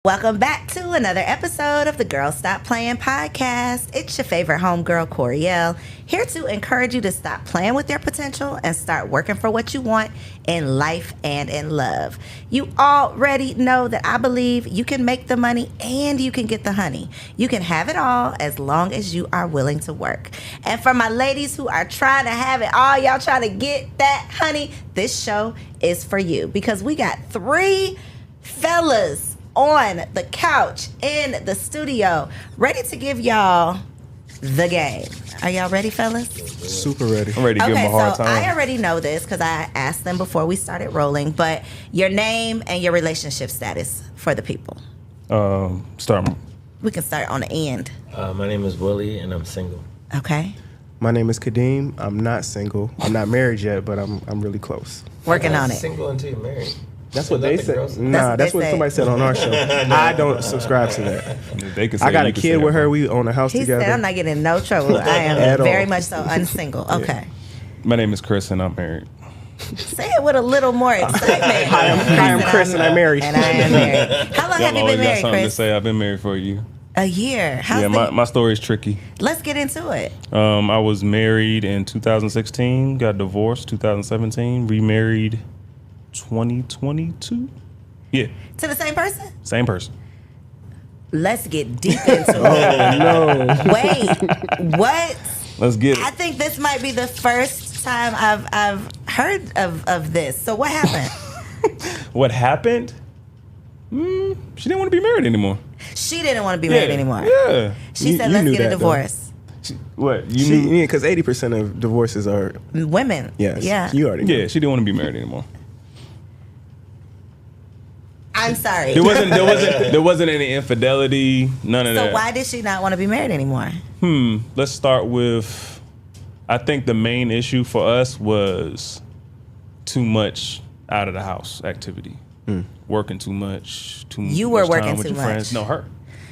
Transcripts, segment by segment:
Welcome back to another episode of the Girl Stop Playing podcast. It's your favorite homegirl, Coriel, here to encourage you to stop playing with your potential and start working for what you want in life and in love. You already know that I believe you can make the money and you can get the honey. You can have it all as long as you are willing to work. And for my ladies who are trying to have it all, y'all trying to get that honey, this show is for you because we got 3 fellas on the couch in the studio, ready to give y'all the game. Are y'all ready, fellas? Super ready. I'm ready to give them a hard time. I already know this because I asked them before we started rolling, but your name and your relationship status for the people. Start. We can start on the end. My name is Willie, and I'm single. Okay. My name is Kadeem. I'm not single. I'm not married yet, but I'm really close. Working on it. Single until you're married. That's what they said. Nah, that's what somebody said on our show. I don't subscribe to that. They can say I got a kid with her. We own a house He together. said I'm not getting in no trouble. I am very much so unsingle. Okay. My name is Chris, and I'm married. Say it with a little more excitement. Hi, I'm Chris, and I'm married. And I am married. How long have you been got married, something Chris? to say. I've been married for a year. A year. How's My story is tricky. Let's get into it. I was married in 2016, got divorced 2017, remarried 2022. Yeah. To the same person? Same person. Let's get deep into it. No. Wait, what? Let's get I it. think this might be the first time I've heard of this. So what happened? What happened? She didn't want to be married anymore. She didn't want to be married anymore. Yeah. She said, you let's knew get a that, though. divorce. What? You knew? Because 80% of divorces are Women. yes. Yeah. You already know. Yeah, she didn't want to be married anymore. I'm sorry. There wasn't any infidelity, none of that. So why did she not want to be married anymore? Let's start with, I think the main issue for us was too much out of the house activity. Working too much. You were much working time with too your friends. much. No, her.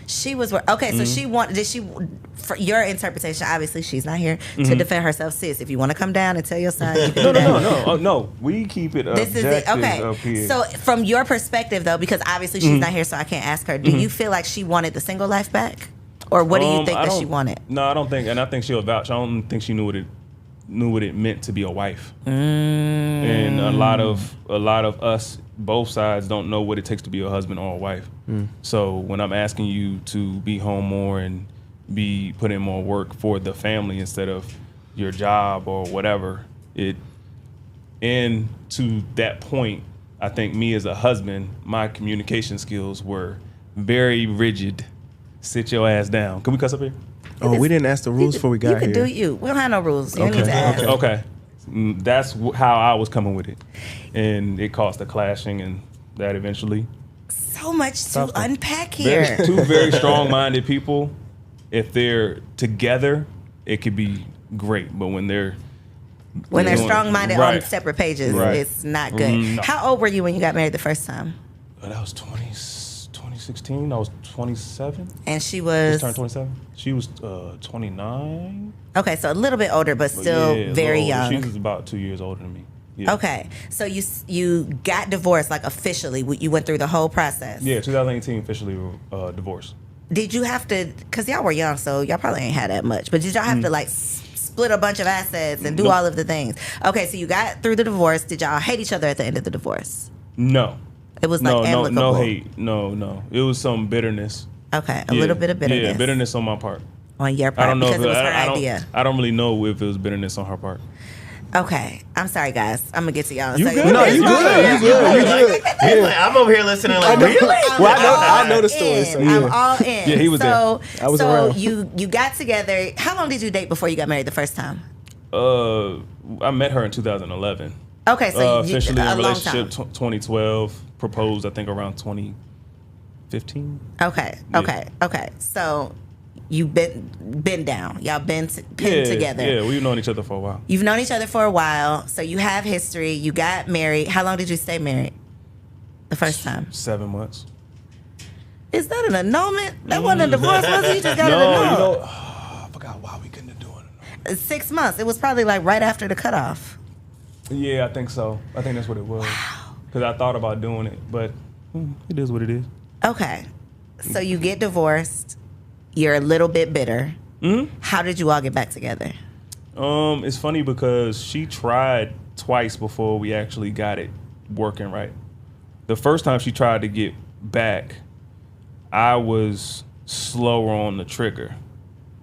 She was okay. So she wanted. Did she? For your interpretation, obviously she's not here to defend herself, sis. If you want to come down and tell your side, you can do that. No. Oh, no. We keep it This is it. Okay. up here. So from your perspective, though, because obviously she's not here, so I can't ask her. Do you feel like she wanted the single life back, or what do you think that she wanted? No, I don't think, and I think she'll vouch. I don't think she knew what it meant to be a wife. And a lot of us, both sides, don't know what it takes to be a husband or a wife. So when I'm asking you to be home more and put in more work for the family instead of your job or whatever, and to that point, I think me as a husband, my communication skills were very rigid. Sit your ass down. Can we cuss up here? Oh, we didn't ask the rules before we got here. You can do you. We don't have no rules. You don't need to ask. Okay. That's how I was coming with it. And it caused a clashing and that eventually. So much to unpack here. Two very strong-minded people, if they're together, it could be great. But when they're strong-minded on right. separate pages, Right. it's not good. No. How old were you when you got married the first time? That was 2016. I was 27. And she Just was turned 27. She was 29. okay, so a little bit older, but still yeah, very little older. young. She was about 2 years older than me. Yeah. Okay, so you got divorced, like officially. You went through the whole process. Yeah, 2018 officially divorced. Did you have to? Because y'all were young, so y'all probably ain't had that much. But did y'all have to like split a bunch of assets and do all of the things? Okay, so you got through the divorce. Did y'all hate each other at the end of the divorce? No. It was like amicable. No hate. No. It was some bitterness. Okay, a little bit of bitterness. Yeah, bitterness on my part. On your part, I don't know because if it was her idea. I don't really know if it was bitterness on her part. Okay, I'm sorry, guys. I'm gonna get to y'all. You So good? No, you good. He's like, I'm over here listening like, really? Well, I know the story. So yeah. I'm all in. Yeah, he was there. I was so around. you got together. How long did you date before you got married the first time? I met her in 2011. Okay, so you Officially a in long relationship time. 2012. Proposed, I think, around 2015. Okay. So you've been down. Y'all been together. Yeah, we've known each other for a while. You've known each other for a while, so you have history. You got married. How long did you stay married? The first time. 7 months. Is that an annulment? That wasn't a divorce, was it? You just got an No, annul. I forgot why we couldn't do it. 6 months. It was probably like right after the cutoff. Yeah, I think so. I think that's what it was. Because I thought about doing it, but it is what it is. Okay. So you get divorced. You're a little bit bitter. Mm-hmm. How did you all get back together? It's funny because she tried twice before we actually got it working right. The first time she tried to get back, I was slower on the trigger.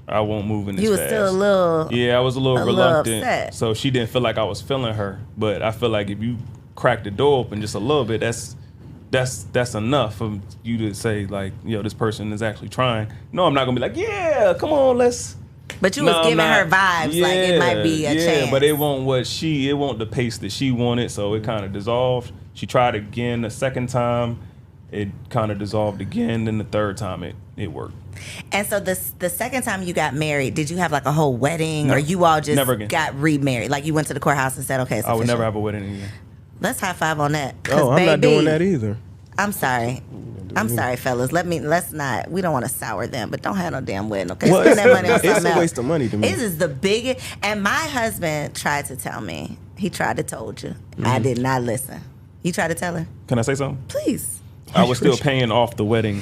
I won't move in this fast. You were still a little... Yeah, I was a little reluctant. Upset. So she didn't feel like I was feeling her. But I feel like if you crack the door open just a little bit, that's enough for you to say, like, this person is actually trying. No, I'm not going to be like, yeah, come on, let's... But you was giving her vibes like it might be a chance. But it won't the pace that she wanted, so it kind of dissolved. She tried again the second time. It kind of dissolved again. Then the third time it worked. And so the second time you got married, did you have like a whole wedding, or you all just got remarried? Like you went to the courthouse and said, okay, it's official. I would never have a wedding again. Let's high five on that. Oh, I'm not doing that either. I'm sorry. I'm sorry, fellas. Let's not. We don't want to sour them, but don't have no damn wedding. Okay, well, spend that money on something else. It's a waste of money to me. This is the biggest. And my husband tried to tell me. He tried to told you. I did not listen. You tried to tell her? Can I say something? Please. I was still paying off the wedding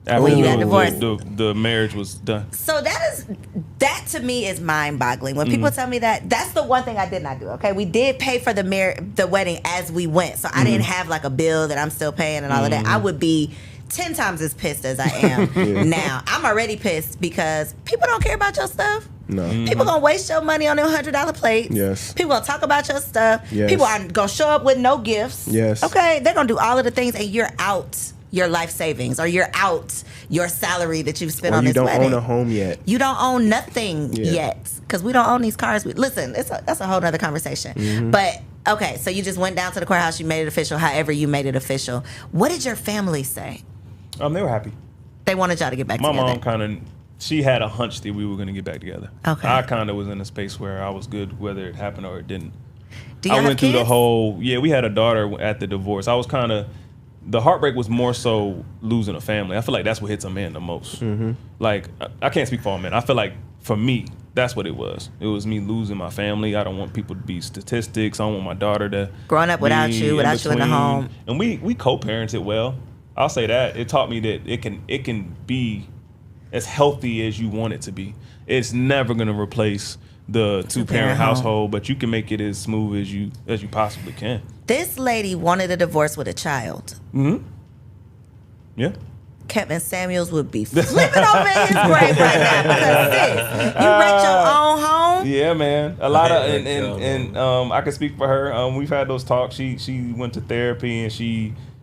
after when you got divorced. The marriage was done. So that to me is mind-boggling. When people tell me that's the one thing I did not do. Okay, we did pay for the wedding as we went, so I didn't have like a bill that I'm still paying and all of that. I would be 10 times as pissed as I am now. I'm already pissed because people don't care about your stuff. No. People gonna waste your money on them $100 plates. Yes. People gonna talk about your stuff. Yes. People are gonna show up with no gifts. Yes. Okay, they're gonna do all of the things, and you're out your life savings, or you're out your salary that you've spent on this wedding. You don't own a home yet. You don't own nothing yet, because we don't own these cars. Listen, that's a whole other conversation. But okay, so you just went down to the courthouse, you made it official. However, you made it official. What did your family say? They were happy. They wanted y'all to get back together. My mom she had a hunch that we were going to get back together. Okay. I kind of was in a space where I was good whether it happened or it didn't. Do you have kids? Through the whole, we had a daughter at the divorce. I was the heartbreak was more so losing a family. I feel like that's what hits a man the most. Like, I can't speak for a man. I feel like for me, that's what it was. It was me losing my family. I don't want people to be statistics. I don't want my daughter to growing up without you in the home. And we co-parented well. I'll say that. It taught me that it can be as healthy as you want it to be. It's never going to replace the two-parent household, but you can make it as smooth as you possibly can. This lady wanted a divorce with a child. Yeah. Kevin Samuels would be flipping over in his grave right now because sis, you wrecked your own home. Yeah, man. A lot of and I can speak for her. We've had those talks. She went to therapy and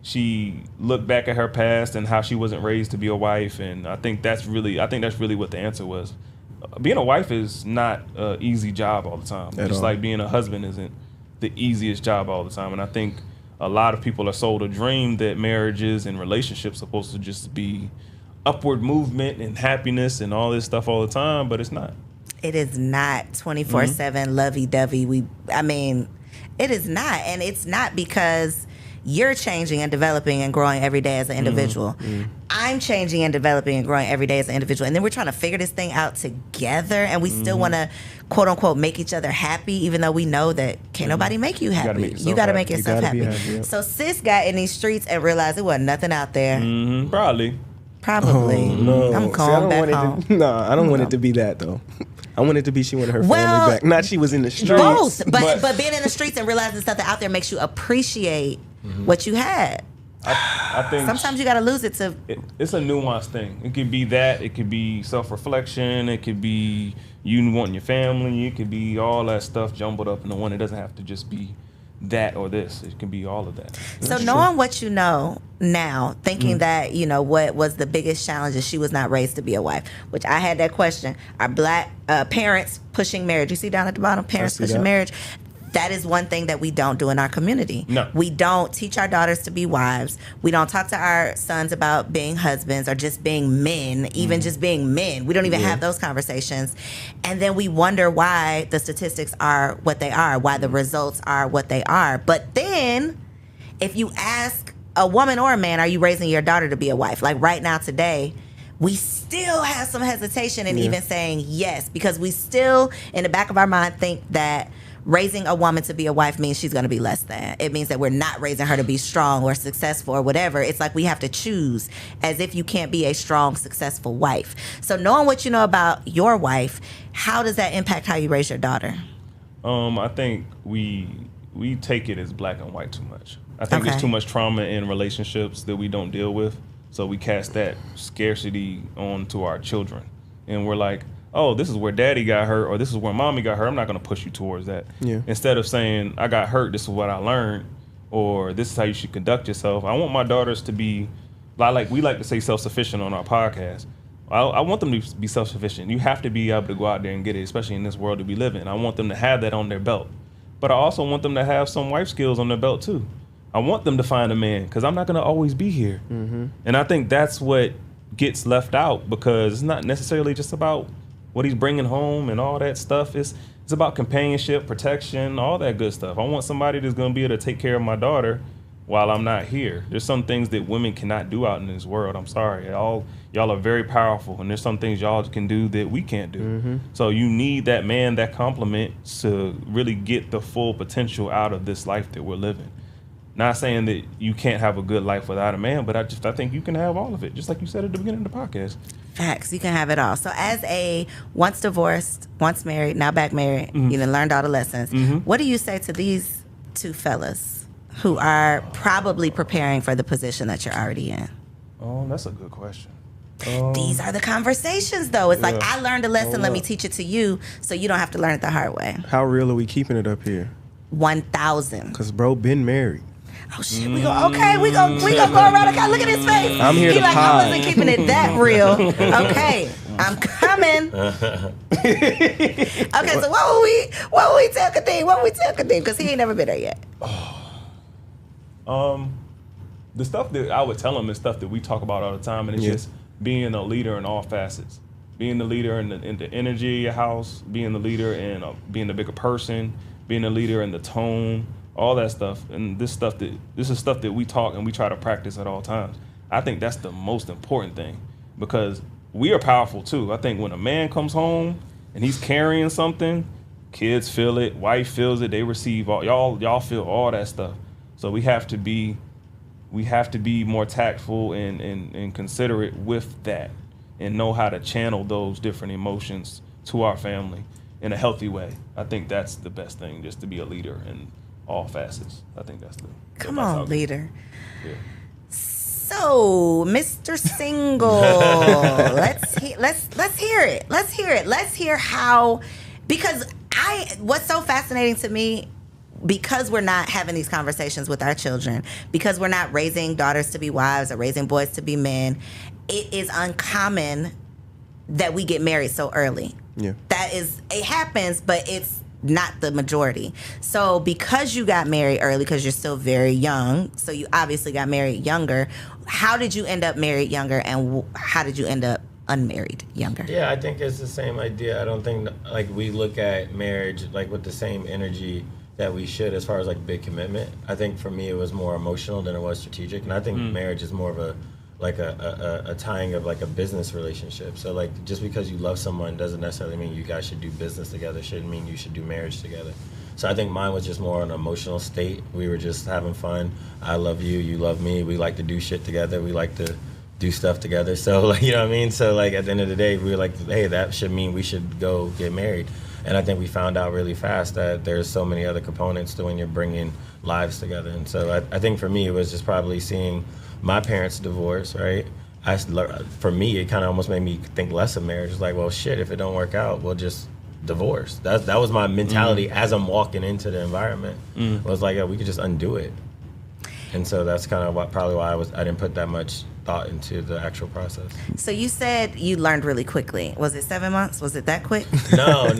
she looked back at her past and how she wasn't raised to be a wife, and I think that's really what the answer was. Being a wife is not an easy job all the time. Just like being a husband isn't the easiest job all the time. And I think a lot of people are sold a dream that marriages and relationships are supposed to just be upward movement and happiness and all this stuff all the time, but it's not. It is not 24/7 lovey-dovey. It is not, and it's not because you're changing and developing and growing every day as an individual. I'm changing and developing and growing every day as an individual. And then we're trying to figure this thing out together. And we still want to, quote unquote, make each other happy, even though we know that can't nobody make you happy. You got to make yourself happy. Yep. So sis got in these streets and realized there wasn't nothing out there. Probably. Oh, no. I'm calm back home. I don't want it to be that, though. I wanted to be she wanted her family back. Not she was in the streets. Both. But being in the streets and realizing something out there makes you appreciate what you had. I think sometimes you got to lose it to. It's a nuanced thing. It could be that. It could be self-reflection. It could be you wanting your family. It could be all that stuff jumbled up into one. It doesn't have to just be that or this. It can be all of that. So knowing what you know now, thinking that, what was the biggest challenge is she was not raised to be a wife, which I had that question. Are black parents pushing marriage? You see down at the bottom, parents pushing marriage? That is one thing that we don't do in our community. No. We don't teach our daughters to be wives. We don't talk to our sons about being husbands or just being men, even just being men. We don't even have those conversations. And then we wonder why the statistics are what they are, why the results are what they are. But then if you ask a woman or a man, are you raising your daughter to be a wife? Like right now today, we still have some hesitation in even saying yes, because we still in the back of our mind think that raising a woman to be a wife means she's going to be less than. It means that we're not raising her to be strong or successful or whatever. It's like we have to choose, as if you can't be a strong, successful wife. So knowing what you know about your wife, how does that impact how you raise your daughter? I think we take it as black and white too much. I think there's too much trauma in relationships that we don't deal with. So we cast that scarcity onto our children. And we're like, oh, this is where daddy got hurt, or this is where mommy got hurt. I'm not going to push you towards that. Yeah. Instead of saying, I got hurt, this is what I learned, or this is how you should conduct yourself. I want my daughters to be, we like to say self-sufficient on our podcast. I want them to be self-sufficient. You have to be able to go out there and get it, especially in this world that we live in. I want them to have that on their belt. But I also want them to have some wife skills on their belt too. I want them to find a man, because I'm not going to always be here. Mm-hmm. And I think that's what gets left out, because it's not necessarily just about what he's bringing home and all that stuff. It's about companionship, protection, all that good stuff. I want somebody that's going to be able to take care of my daughter while I'm not here. There's some things that women cannot do out in this world. I'm sorry. Y'all are very powerful, and there's some things y'all can do that we can't do. Mm-hmm. So you need that man, that complement, to really get the full potential out of this life that we're living. Not saying that you can't have a good life without a man, but I think you can have all of it, just like you said at the beginning of the podcast. Facts, you can have it all. So as a once divorced, once married, now back married, you done learned all the lessons. Mm-hmm. What do you say to these two fellas who are probably preparing for the position that you're already in? Oh, that's a good question. These are the conversations, though. It's like, I learned a lesson, let me teach it to you, so you don't have to learn it the hard way. How real are we keeping it up here? 1,000. Because bro been married. Oh shit, we go go around the guy. Look at his face. I'm here to pod. I wasn't keeping it that real. Okay, I'm coming. Okay, so what would we tell Kadeem? What would we tell Kadeem? Because he ain't never been there yet. The stuff that I would tell him is stuff that we talk about all the time, and it's just being a leader in all facets. Being the leader in the energy of your house, being the leader in being the bigger person, being a leader in the tone, all that stuff. And this is stuff that we talk and we try to practice at all times. I think that's the most important thing, because we are powerful too. I think when a man comes home and he's carrying something, kids feel it, wife feels it, they receive all, y'all feel all that stuff. So we have to be more tactful and considerate with that, and know how to channel those different emotions to our family in a healthy way. I think that's the best thing, just to be a leader in all facets. I think that's Come on, leader. Yeah. So, Mr. Single, let's hear it. Let's hear how, because what's so fascinating to me, because we're not having these conversations with our children, because we're not raising daughters to be wives or raising boys to be men, it is uncommon that we get married so early. Yeah. It happens, but it's not the majority. So because you got married early, because you're still very young, so you obviously got married younger, how did you end up married younger, and how did you end up unmarried younger? Yeah, I think it's the same idea. I don't think we look at marriage with the same energy that we should, as far as big commitment. I think for me it was more emotional than it was strategic, and I think marriage is more of a tying of a business relationship. So just because you love someone doesn't necessarily mean you guys should do business together, shouldn't mean you should do marriage together. So I think mine was just more an emotional state. We were just having fun. I love you, you love me. We like to do shit together. We like to do stuff together. So you know what I mean? So at the end of the day, we were like, hey, that should mean we should go get married. And I think we found out really fast that there's so many other components to when you're bringing lives together. And so I think for me, it was just probably seeing my parents divorce, right? For me, it kind of almost made me think less of marriage. It's well, shit, if it don't work out, we'll just divorce. That was my mentality as I'm walking into the environment. It was we could just undo it. And so that's kind of probably why I didn't put that much thought into the actual process. So you said you learned really quickly. Was it 7 months? Was it that quick? No.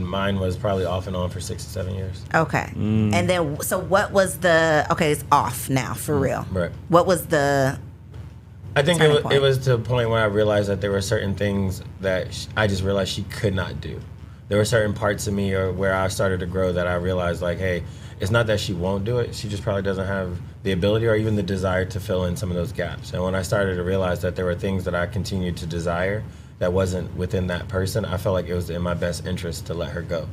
Mine was probably off and on for 6 to 7 years. Okay. And then, so what was it's off now, for real. Right. What was the I think it was to a point where I realized that there were certain things that I just realized she could not do. There were certain parts of me where I started to grow that I realized hey, it's not that she won't do it, she just probably doesn't have the ability or even the desire to fill in some of those gaps. And when I started to realize that there were things that I continued to desire that wasn't within that person, I felt like it was in my best interest to let her go.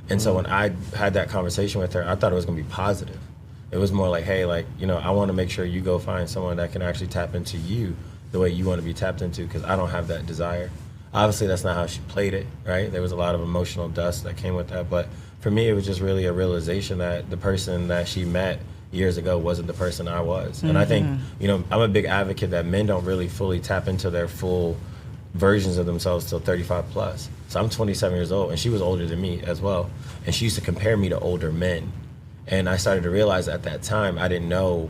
And so when I had that conversation with her, I thought it was going to be positive. It was more like, hey, like, you know, I want to make sure you go find someone that can actually tap into you the way you want to be tapped into, because I don't have that desire. Obviously, that's not how she played it, right? There was a lot of emotional dust that came with that. But for me, it was just really a realization that the person that she met years ago wasn't the person I was. And I think, you know, I'm a big advocate that men don't really fully tap into their full versions of themselves till 35 plus. So I'm 27 years old, and she was older than me as well. And she used to compare me to older men. And I started to realize at that time, I didn't know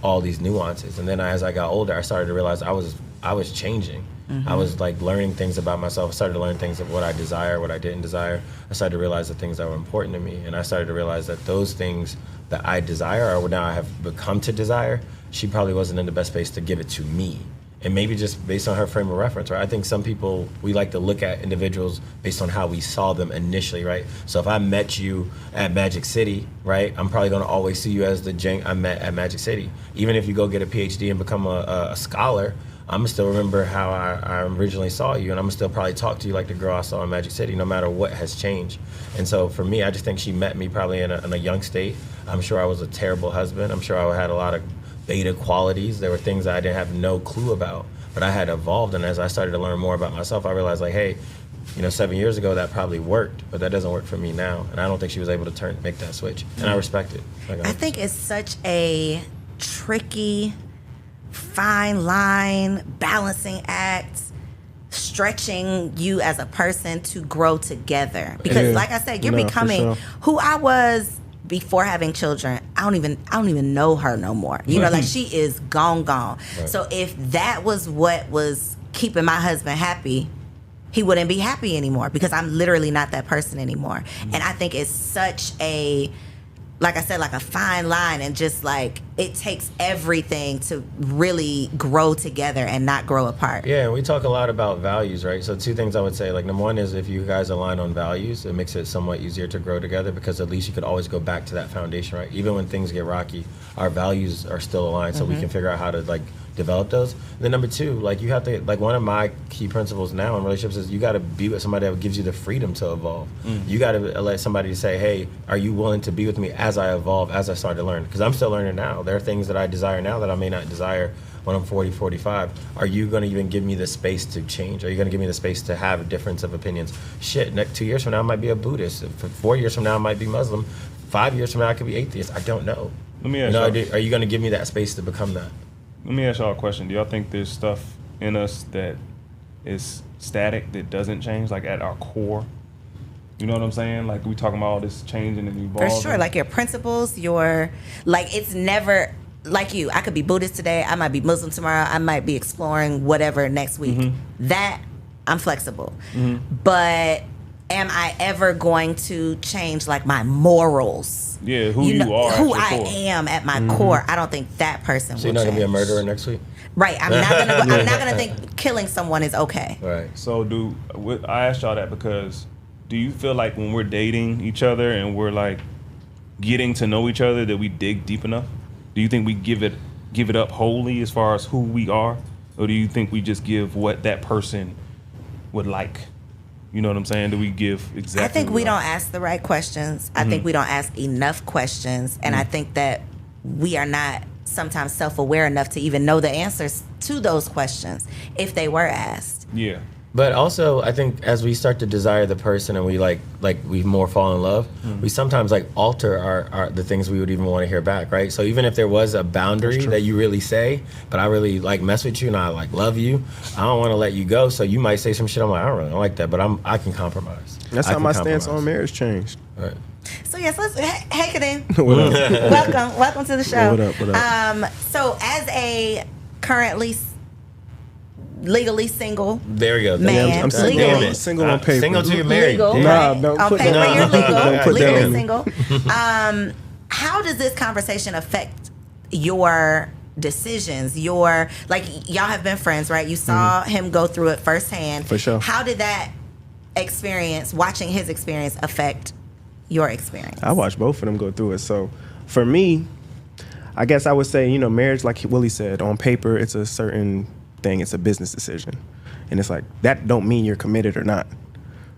all these nuances. And then as I got older, I started to realize I was changing. I was like learning things about myself. I started to learn things of what I desire, what I didn't desire. I started to realize the things that were important to me. And I started to realize that those things that I desire, or now I have become to desire, she probably wasn't in the best space to give it to me. And maybe just based on her frame of reference, right? I think some people, we like to look at individuals based on how we saw them initially, right? So if I met you at Magic City, right, I'm probably gonna always see you as the Jenk I met at Magic City. Even if you go get a PhD and become a scholar, I'm gonna still remember how I originally saw you, and I'm gonna still probably talk to you like the girl I saw in Magic City, no matter what has changed. And so for me, I just think she met me probably in a young state. I'm sure I was a terrible husband. I'm sure I had a lot of beta qualities. There were things that I didn't have no clue about, but I had evolved. And as I started to learn more about myself, I realized like, hey, you know, 7 years ago that probably worked, but that doesn't work for me now. And I don't think she was able to make that switch. And I respect it. I think it's such a tricky, fine line, balancing act, stretching you as a person to grow together. Because like I said, you're becoming who I was before having children. I don't even know her no more. You know, like she is gone. Right. So if that was what was keeping my husband happy, he wouldn't be happy anymore, because I'm literally not that person anymore. And I think it's such a, like I said, like a fine line, and just like it takes everything to really grow together and not grow apart. Yeah, we talk a lot about values, right? So two things I would say, like number one is if you guys align on values, it makes it somewhat easier to grow together, because at least you could always go back to that foundation, right? Even when things get rocky, our values are still aligned, so we can figure out how to like develop those. And then number two, like you have to, like one of my key principles now in relationships is you got to be with somebody that gives you the freedom to evolve. You got to let somebody say, hey, are you willing to be with me as I evolve, as I start to learn? Because I'm still learning now. There are things that I desire now that I may not desire when I'm 40, 45. Are you going to even give me the space to change? Are you going to give me the space to have a difference of opinions? Shit, next 2 years from now I might be a Buddhist. 4 years from now I might be Muslim. 5 years from now I could be atheist. I don't know. Let me ask are you going to give me that space to become that? Let me ask y'all a question. Do y'all think there's stuff in us that is static, that doesn't change, like at our core? You know what I'm saying? Like we talking about all this changing and evolving. For sure, like your principles, like it's never, like you, I could be Buddhist today, I might be Muslim tomorrow, I might be exploring whatever next week. That, I'm flexible. But am I ever going to change like my morals? Yeah, who you are. Who I am at my core. I don't think that person So will you're not change. gonna be a murderer next week? Right. I'm not gonna think killing someone is okay. Right. So I asked y'all that because do you feel like when we're dating each other and we're like getting to know each other that we dig deep enough? Do you think we give it up wholly as far as who we are? Or do you think we just give what that person would like? You know what I'm saying? Do we give exactly? I think we don't ask the right questions. I think we don't ask enough questions. And I think that we are not sometimes self-aware enough to even know the answers to those questions if they were asked. Yeah. But also, I think as we start to desire the person and we like we more fall in love, we sometimes like alter our the things we would even want to hear back, right? So even if there was a boundary that you really say, but I really like mess with you and I like love you, I don't want to let you go. So you might say some shit. I'm like, I don't really like that, but I can compromise. That's how my stance on marriage changed. Right. So yes, hey Kaden. What up? Welcome to the show. What up? So as a currently legally single. There we go. Man, I'm single. legally. Single on paper. Single till you're married. Legal, Nah, right? don't On put paper, that you're on. legal. Don't put that Legally on me. single. How does this conversation affect your decisions? Y'all have been friends, right? You saw him go through it firsthand. For sure. How did that experience, watching his experience, affect your experience? I watched both of them go through it. So for me, I guess I would say, marriage, like Willie said, on paper, it's a certain thing. It's a business decision. And it's like, that don't mean you're committed or not,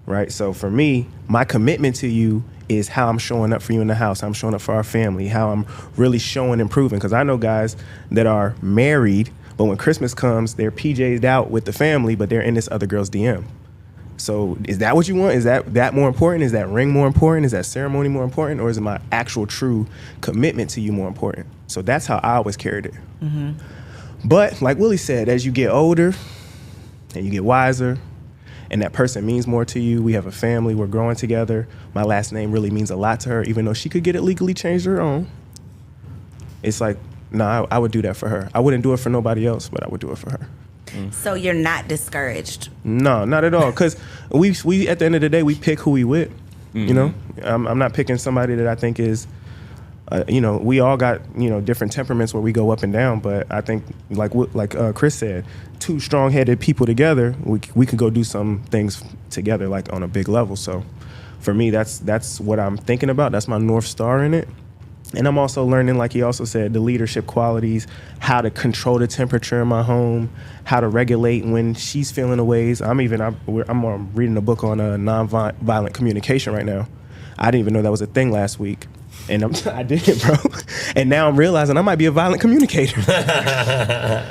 right? So for me, my commitment to you is how I'm showing up for you in the house, how I'm showing up for our family, how I'm really showing and proving. Because I know guys that are married, but when Christmas comes, they're PJ'd out with the family, but they're in this other girl's DM. So is that what you want? Is that more important? Is that ring more important? Is that ceremony more important? Or is it my actual true commitment to you more important? So that's how I always carried it. Mm-hmm. But like Willie said, as you get older and you get wiser and that person means more to you, we have a family, we're growing together. My last name really means a lot to her, even though she could get it legally changed her own. It's like, no, I would do that for her. I wouldn't do it for nobody else, but I would do it for her. So you're not discouraged? No, not at all. Because we at the end of the day, we pick who we with. You know, I'm not picking somebody that I think is, we all got, different temperaments where we go up and down. But I think, like Chris said, two strong-headed people together, we can go do some things together, like on a big level. So for me, that's what I'm thinking about. That's my North Star in it. And I'm also learning, like he also said, the leadership qualities, how to control the temperature in my home, how to regulate when she's feeling the ways. I'm reading a book on nonviolent communication right now. I didn't even know that was a thing last week. And I did it, bro. And now I'm realizing I might be a violent communicator.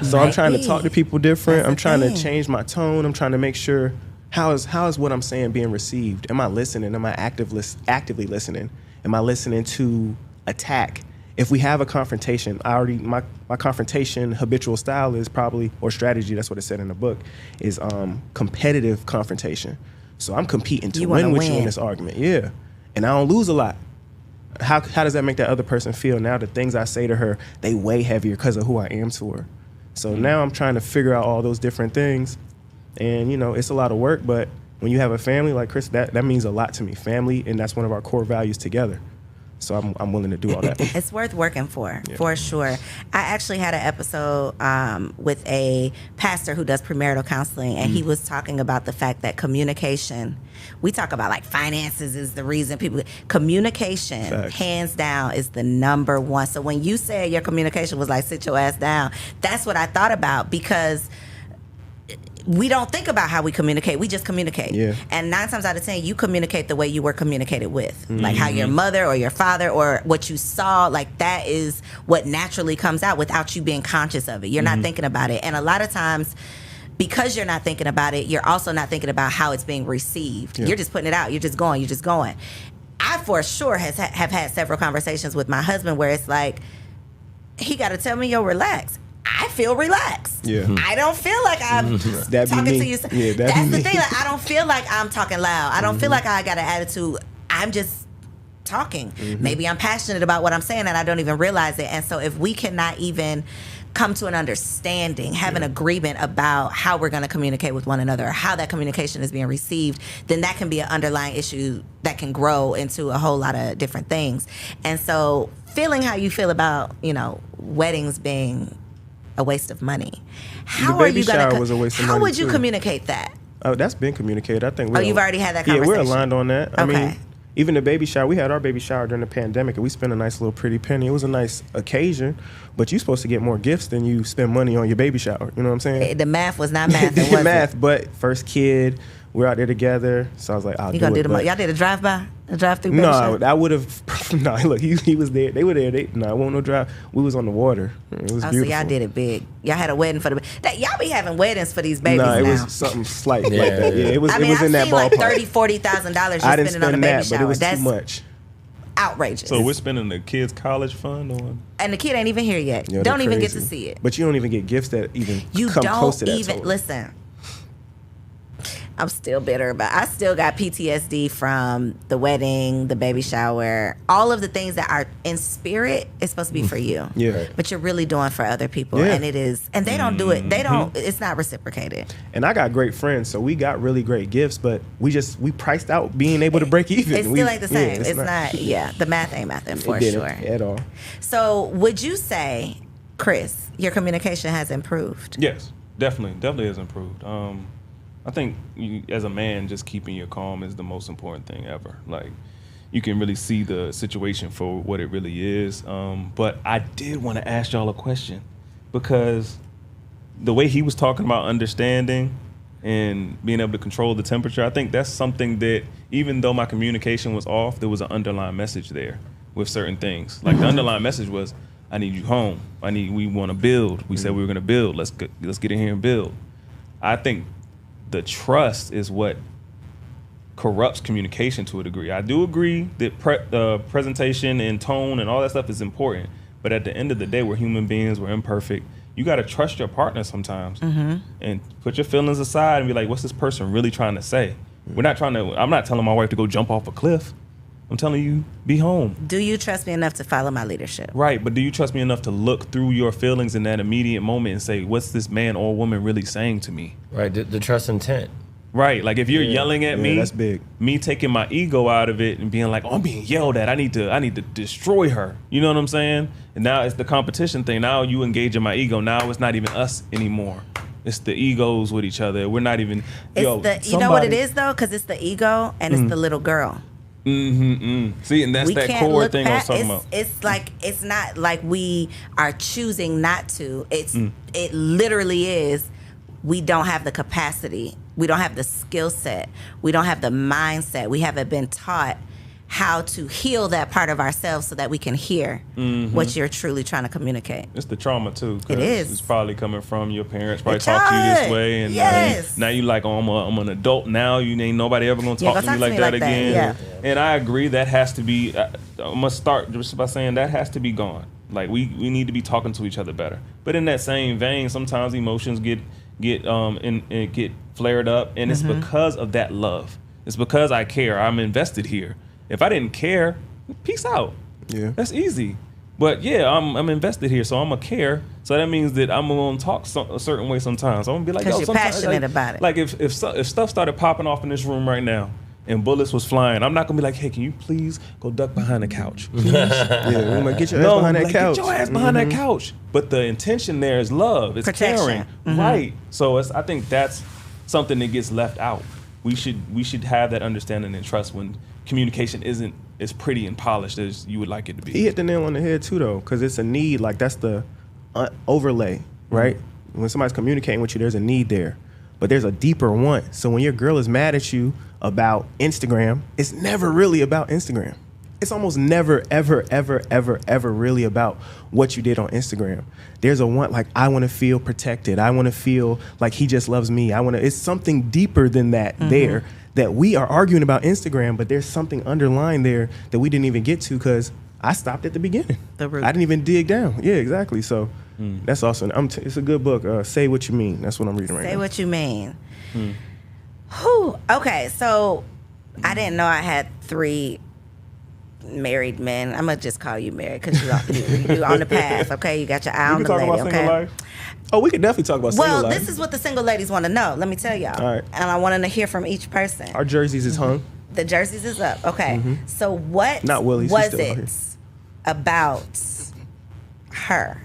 So I'm trying to talk to people different. I'm trying to change my tone. I'm trying to make sure, how is what I'm saying being received? Am I listening? Am I actively listening? Am I listening to attack? If we have a confrontation, my confrontation habitual style is probably, or strategy, that's what it said in the book, is competitive confrontation. So I'm competing to win with you in this argument. Yeah. And I don't lose a lot. How does that make that other person feel? Now the things I say to her, they weigh heavier because of who I am to her. So now I'm trying to figure out all those different things. And, it's a lot of work, but when you have a family like Chris, that means a lot to me. Family, and that's one of our core values together. So I'm willing to do all that. It's worth working for sure. I actually had an episode with a pastor who does premarital counseling, and he was talking about the fact that communication, we talk about like finances is the reason communication, facts, hands down, is the number one. So when you said your communication was like sit your ass down, that's what I thought about, because we don't think about how we communicate. We just communicate. Yeah. And 9 times out of 10, you communicate the way you were communicated with. Mm-hmm. Like how your mother or your father or what you saw, like that is what naturally comes out without you being conscious of it. You're not thinking about it. And a lot of times, because you're not thinking about it, you're also not thinking about how it's being received. Yeah. You're just putting it out. You're just going. I for sure have had several conversations with my husband where it's like, he got to tell me, relax. I feel relaxed. Yeah. I don't feel like I'm talking to you. Yeah, that's the thing. Like, I don't feel like I'm talking loud. I don't feel like I got an attitude. I'm just talking. Maybe I'm passionate about what I'm saying and I don't even realize it. And so if we cannot even come to an understanding, have an agreement about how we're going to communicate with one another, or how that communication is being received, then that can be an underlying issue that can grow into a whole lot of different things. And so feeling how you feel about, weddings being a waste of money. How are you going to? Was a waste of money. How would you communicate that? Oh, that's been communicated. I think. You've already had that conversation. Yeah, we're aligned on that. I mean, even the baby shower. We had our baby shower during the pandemic, and we spent a nice little pretty penny. It was a nice occasion, but you're supposed to get more gifts than you spend money on your baby shower. You know what I'm saying? The math was not math. It wasn't. Math, but first kid, we're out there together. So I was like, I'll do it. Y'all did a drive-by? A drive-through? No, I would have. No, look, he was there. They were there. It won't no drive. We was on the water. It was beautiful. So y'all did it big. Y'all had a wedding for y'all be having weddings for these babies now. No, it was something slight like that. Yeah, it was. It was in that ballpark. Like $30,000-$40,000 you're spending on a baby shower. But it was too much. Outrageous. So we're spending the kids' college fund on, and the kid ain't even here yet. Yeah, don't even get to see it. But you don't even get gifts that even come close to that. You don't even listen. I'm still bitter about I still got PTSD from the wedding, the baby shower, all of the things that are in spirit is supposed to be for you. Yeah. But you're really doing for other people. Yeah. And it is, and they don't do it. They don't, it's not reciprocated. And I got great friends, so we got really great gifts, but we priced out being able to break even. It still ain't the same. It's not, the math ain't mathing for sure. At all. So would you say, Chris, your communication has improved? Yes, definitely has improved. I think as a man, just keeping your calm is the most important thing ever. Like, you can really see the situation for what it really is. But I did want to ask y'all a question, because the way he was talking about understanding, and being able to control the temperature. I think that's something that, even though my communication was off, there was an underlying message there with certain things. Like the underlying message was, I need you home. We want to build. We said we were going to build. Let's get in here and build. I think the trust is what corrupts communication to a degree. I do agree that presentation and tone and all that stuff is important. But at the end of the day, we're human beings. We're imperfect. You got to trust your partner sometimes and put your feelings aside and be like, what's this person really trying to say? I'm not telling my wife to go jump off a cliff. I'm telling you, be home. Do you trust me enough to follow my leadership? Right, but do you trust me enough to look through your feelings in that immediate moment and say, what's this man or woman really saying to me? Right, the trust intent. Right, like if you're yelling at me, that's big. Me taking my ego out of it and being like, oh, I'm being yelled at. I need to destroy her. You know what I'm saying? And now it's the competition thing. Now you engage in my ego. Now it's not even us anymore. It's the egos with each other. We're not even. You know what it is though, because it's the ego and it's the little girl. See, and that's that core thing I was talking about. It's not like we are choosing not to. It literally is. We don't have the capacity. We don't have the skill set. We don't have the mindset. We haven't been taught how to heal that part of ourselves so that we can hear what you're truly trying to communicate. It's the trauma too. It is. It's probably coming from your parents. Probably talked to you this way, and now you like, oh, I'm an adult now. You ain't nobody ever gonna talk to me like that again. Yeah. And I agree that has to be. I'm gonna start just by saying that has to be gone. Like we need to be talking to each other better. But in that same vein, sometimes emotions get flared up, and it's because of that love. It's because I care. I'm invested here. If I didn't care, peace out. Yeah, that's easy. But yeah, I'm invested here, so I'm gonna care. So that means that I'm gonna talk a certain way sometimes. I'm gonna be like, because you're passionate about it. Like if stuff started popping off in this room right now, and bullets was flying, I'm not gonna be like, hey, can you please go duck behind the couch? Yeah, I'm like, get your ass behind that couch. Get your ass behind that couch. But the intention there is love. It's protection. Caring. Right. So I think that's something that gets left out. We should have that understanding and trust when communication isn't as pretty and polished as you would like it to be. He hit the nail on the head too, though, because it's a need. Like that's the overlay, right? When somebody's communicating with you, there's a need there, but there's a deeper want. So when your girl is mad at you about Instagram, it's never really about Instagram. It's almost never, ever, ever, ever, ever really about what you did on Instagram. There's a want, like, I want to feel protected. I want to feel like he just loves me. It's something deeper than that there that we are arguing about Instagram, but there's something underlying there that we didn't even get to because I stopped at the beginning. The root. I didn't even dig down. Yeah, exactly. So that's awesome. It's a good book. Say What You Mean. That's what I'm reading right now. Say What You Mean. Whew. Okay, so I didn't know I had 3 married men. I'm gonna just call you married because you're on the path. Okay, you got your eye on the lady. Okay. Life. Oh, we could definitely talk about single life. Well, this is what the single ladies want to know. Let me tell y'all. All right. And I want to hear from each person. Our jerseys is hung. The jerseys is up. Okay. So what Not Willie's, was still out here. it about her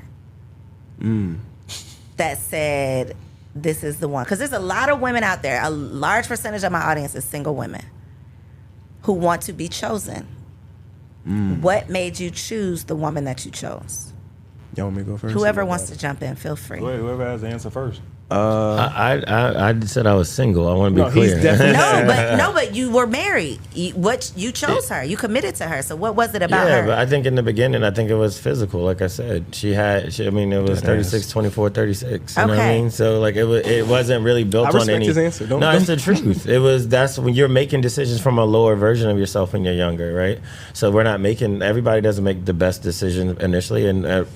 that said this is the one? Because there's a lot of women out there. A large percentage of my audience is single women who want to be chosen. What made you choose the woman that you chose? Y'all want me to go first? Whoever wants to jump in, feel free. Wait, whoever has the answer first. I said I was single. I want to be clear. He's definitely but you were married. You chose her. You committed to her. So what was it about her? Yeah, but I think in the beginning, I think it was physical. Like I said, it was 36, 24, 36. You know what I mean? So like it wasn't really built on any. I respect his answer. It's the truth. That's when you're making decisions from a lower version of yourself when you're younger, right? So we're not making. Everybody doesn't make the best decision initially, and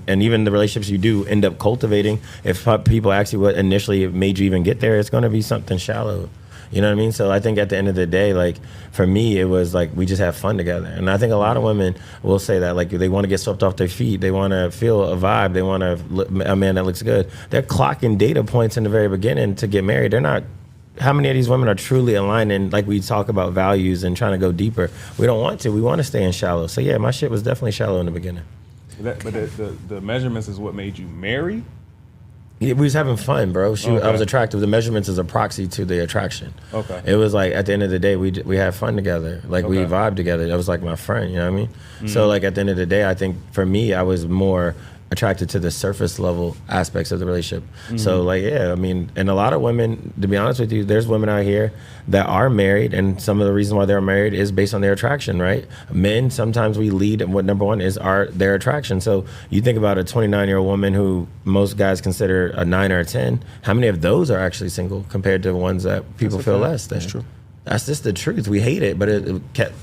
even the relationships you do end up cultivating. If people ask you what initially made you even get there, it's going to be something shallow. You know what I mean? So I think at the end of the day, like for me, it was like we just have fun together. And I think a lot of women will say that, like they want to get swept off their feet. They want to feel a vibe. They want a man that looks good. They're clocking data points in the very beginning to get married. They're not. How many of these women are truly aligned and like we talk about values and trying to go deeper? We don't want to. We want to stay in shallow. So yeah, my shit was definitely shallow in the beginning. But the measurements is what made you marry? Yeah, we was having fun, bro. Okay. I was attractive. The measurements is a proxy to the attraction. Okay. It was like at the end of the day, we had fun together. Like we vibed together. That was like my friend. You know what I mean? So like at the end of the day, I think for me, I was more attracted to the surface level aspects of the relationship. So like, yeah, I mean, and a lot of women, to be honest with you, there's women out here that are married, and some of the reason why they're married is based on their attraction, right? Men, sometimes we lead, and what number one is their attraction. So you think about a 29-year-old woman who most guys consider a 9 or a 10. How many of those are actually single compared to ones that people feel less than? That's true. That's just the truth. We hate it, but it kept.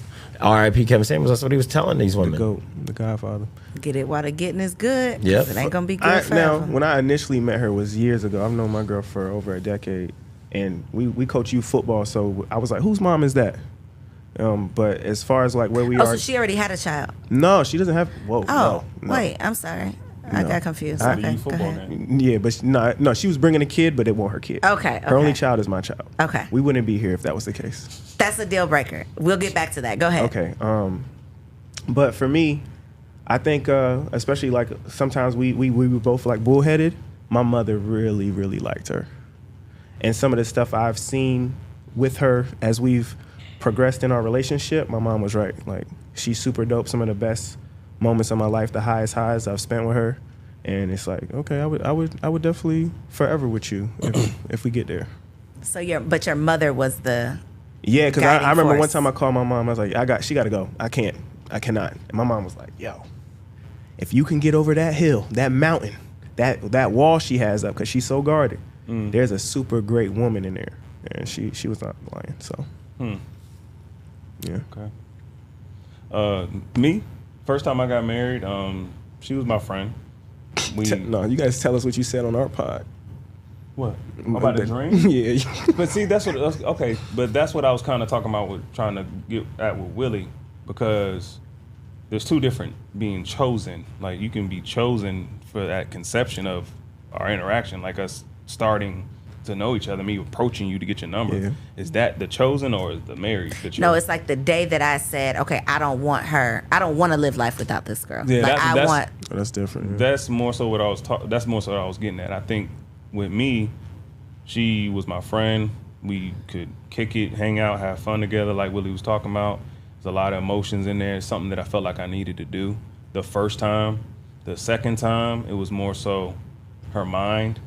R.I.P. Kevin Samuels. That's what he was telling these women. The GOAT, the Godfather. Get it while the getting is good. Yep. It ain't gonna be good Now, forever. when I initially met her was years ago. I've known my girl for over a decade, and we coach youth football. So I was like, "Whose mom is that?" But as far as like where we are, so she already had a child. no, she doesn't have. Whoa, Oh, no. wait, I'm sorry. I got confused. The Okay, youth go football ahead. game. Yeah, but no, she was bringing a kid, but it wasn't her kid. Okay, Her only okay. child is my child. Okay. We wouldn't be here if that was the case. That's a deal breaker. We'll get back to that. Go ahead. Okay. But for me, I think especially like sometimes we were both like bullheaded. My mother really, really liked her. And some of the stuff I've seen with her as we've progressed in our relationship, my mom was right. Like, she's super dope. Some of the best moments of my life, the highest highs I've spent with her. And it's like, okay, I would definitely forever with you if we get there. So your mother was the Yeah, because guiding I remember one force. time I called my mom. I was like, she got to go. I cannot. And my mom was like, yo, if you can get over that hill, that mountain, that wall she has up, because she's so guarded, there's a super great woman in there. And she was not lying. So, yeah. Okay. Me, first time I got married, she was my friend. No, you guys tell us what you said on our pod. What? About the dream? Yeah. But see, that's what I was kind of talking about with trying to get at with Willie, because there's two different being chosen. Like, you can be chosen for that conception of our interaction, like us starting to know each other, me approaching you to get your number. Yeah. Is that the chosen, or is the married the chosen? No, it's like the day that I said, okay, I don't want to live life without this girl. Yeah, like that's- That's different. Yeah. That's more so what I was that's more so what I was getting at. I think with me, she was my friend. We could kick it, hang out, have fun together, like Willie was talking about. There's a lot of emotions in there. It's something that I felt like I needed to do the first time. The second time, it was more so her mind,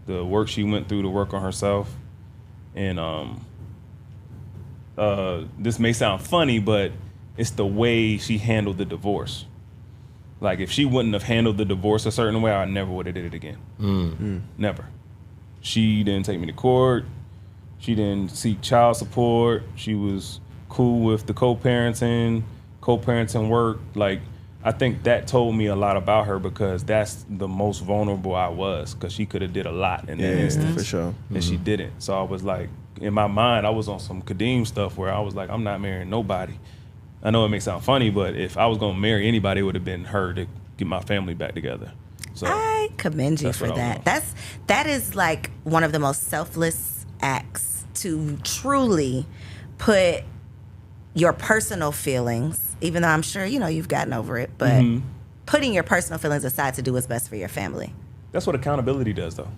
the work she went through to work on herself. And this may sound funny, but it's the way she handled the divorce. Like, if she wouldn't have handled the divorce a certain way, I never would have did it again. Never. She didn't take me to court. She didn't seek child support. She was cool with the co-parenting work. Like, I think that told me a lot about her, because that's the most vulnerable I was, because she could have did a lot in that instance. For sure. And she didn't. So I was like, in my mind, I was on some Kadeem stuff where I was like, I'm not marrying nobody. I know it may sound funny, but if I was going to marry anybody, it would have been her to get my family back together. So I commend you That's for what I that. want. That is like one of the most selfless acts, to truly put your personal feelings, even though I'm sure you've gotten over it, but putting your personal feelings aside to do what's best for your family. that's what accountability does, though.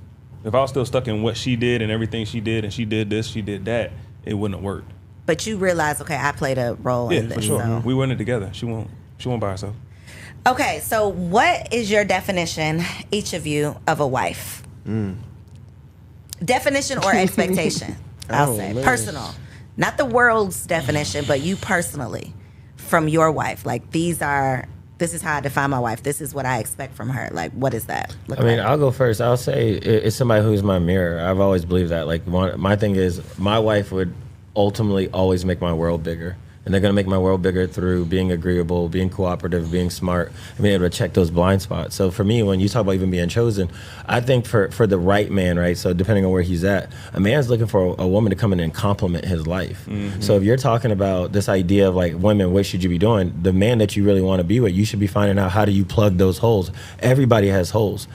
If I was still stuck in what she did and everything she did, and she did this, she did that, it wouldn't have worked. But you realize, okay, I played a role Yeah, in this. for sure. So. We were in it together. She won't by herself. Okay, so what is your definition, each of you, of a wife? Definition or expectation? I'll say man. personal, not the world's definition, but you personally, from your wife. Like, this is how I define my wife. This is what I expect from her. Like, what is that? I mean, I'll go first. I'll say it's somebody who's my mirror. I've always believed that. Like, my thing is, my wife would ultimately always make my world bigger. And they're going to make my world bigger through being agreeable, being cooperative, being smart, and being able to check those blind spots. So for me, when you talk about even being chosen, I think for the right man, right, so depending on where he's at, a man's looking for a woman to come in and complement his life. Mm-hmm. So if you're talking about this idea of, like, women, what should you be doing? The man that you really want to be with, you should be finding out, how do you plug those holes? Everybody has holes.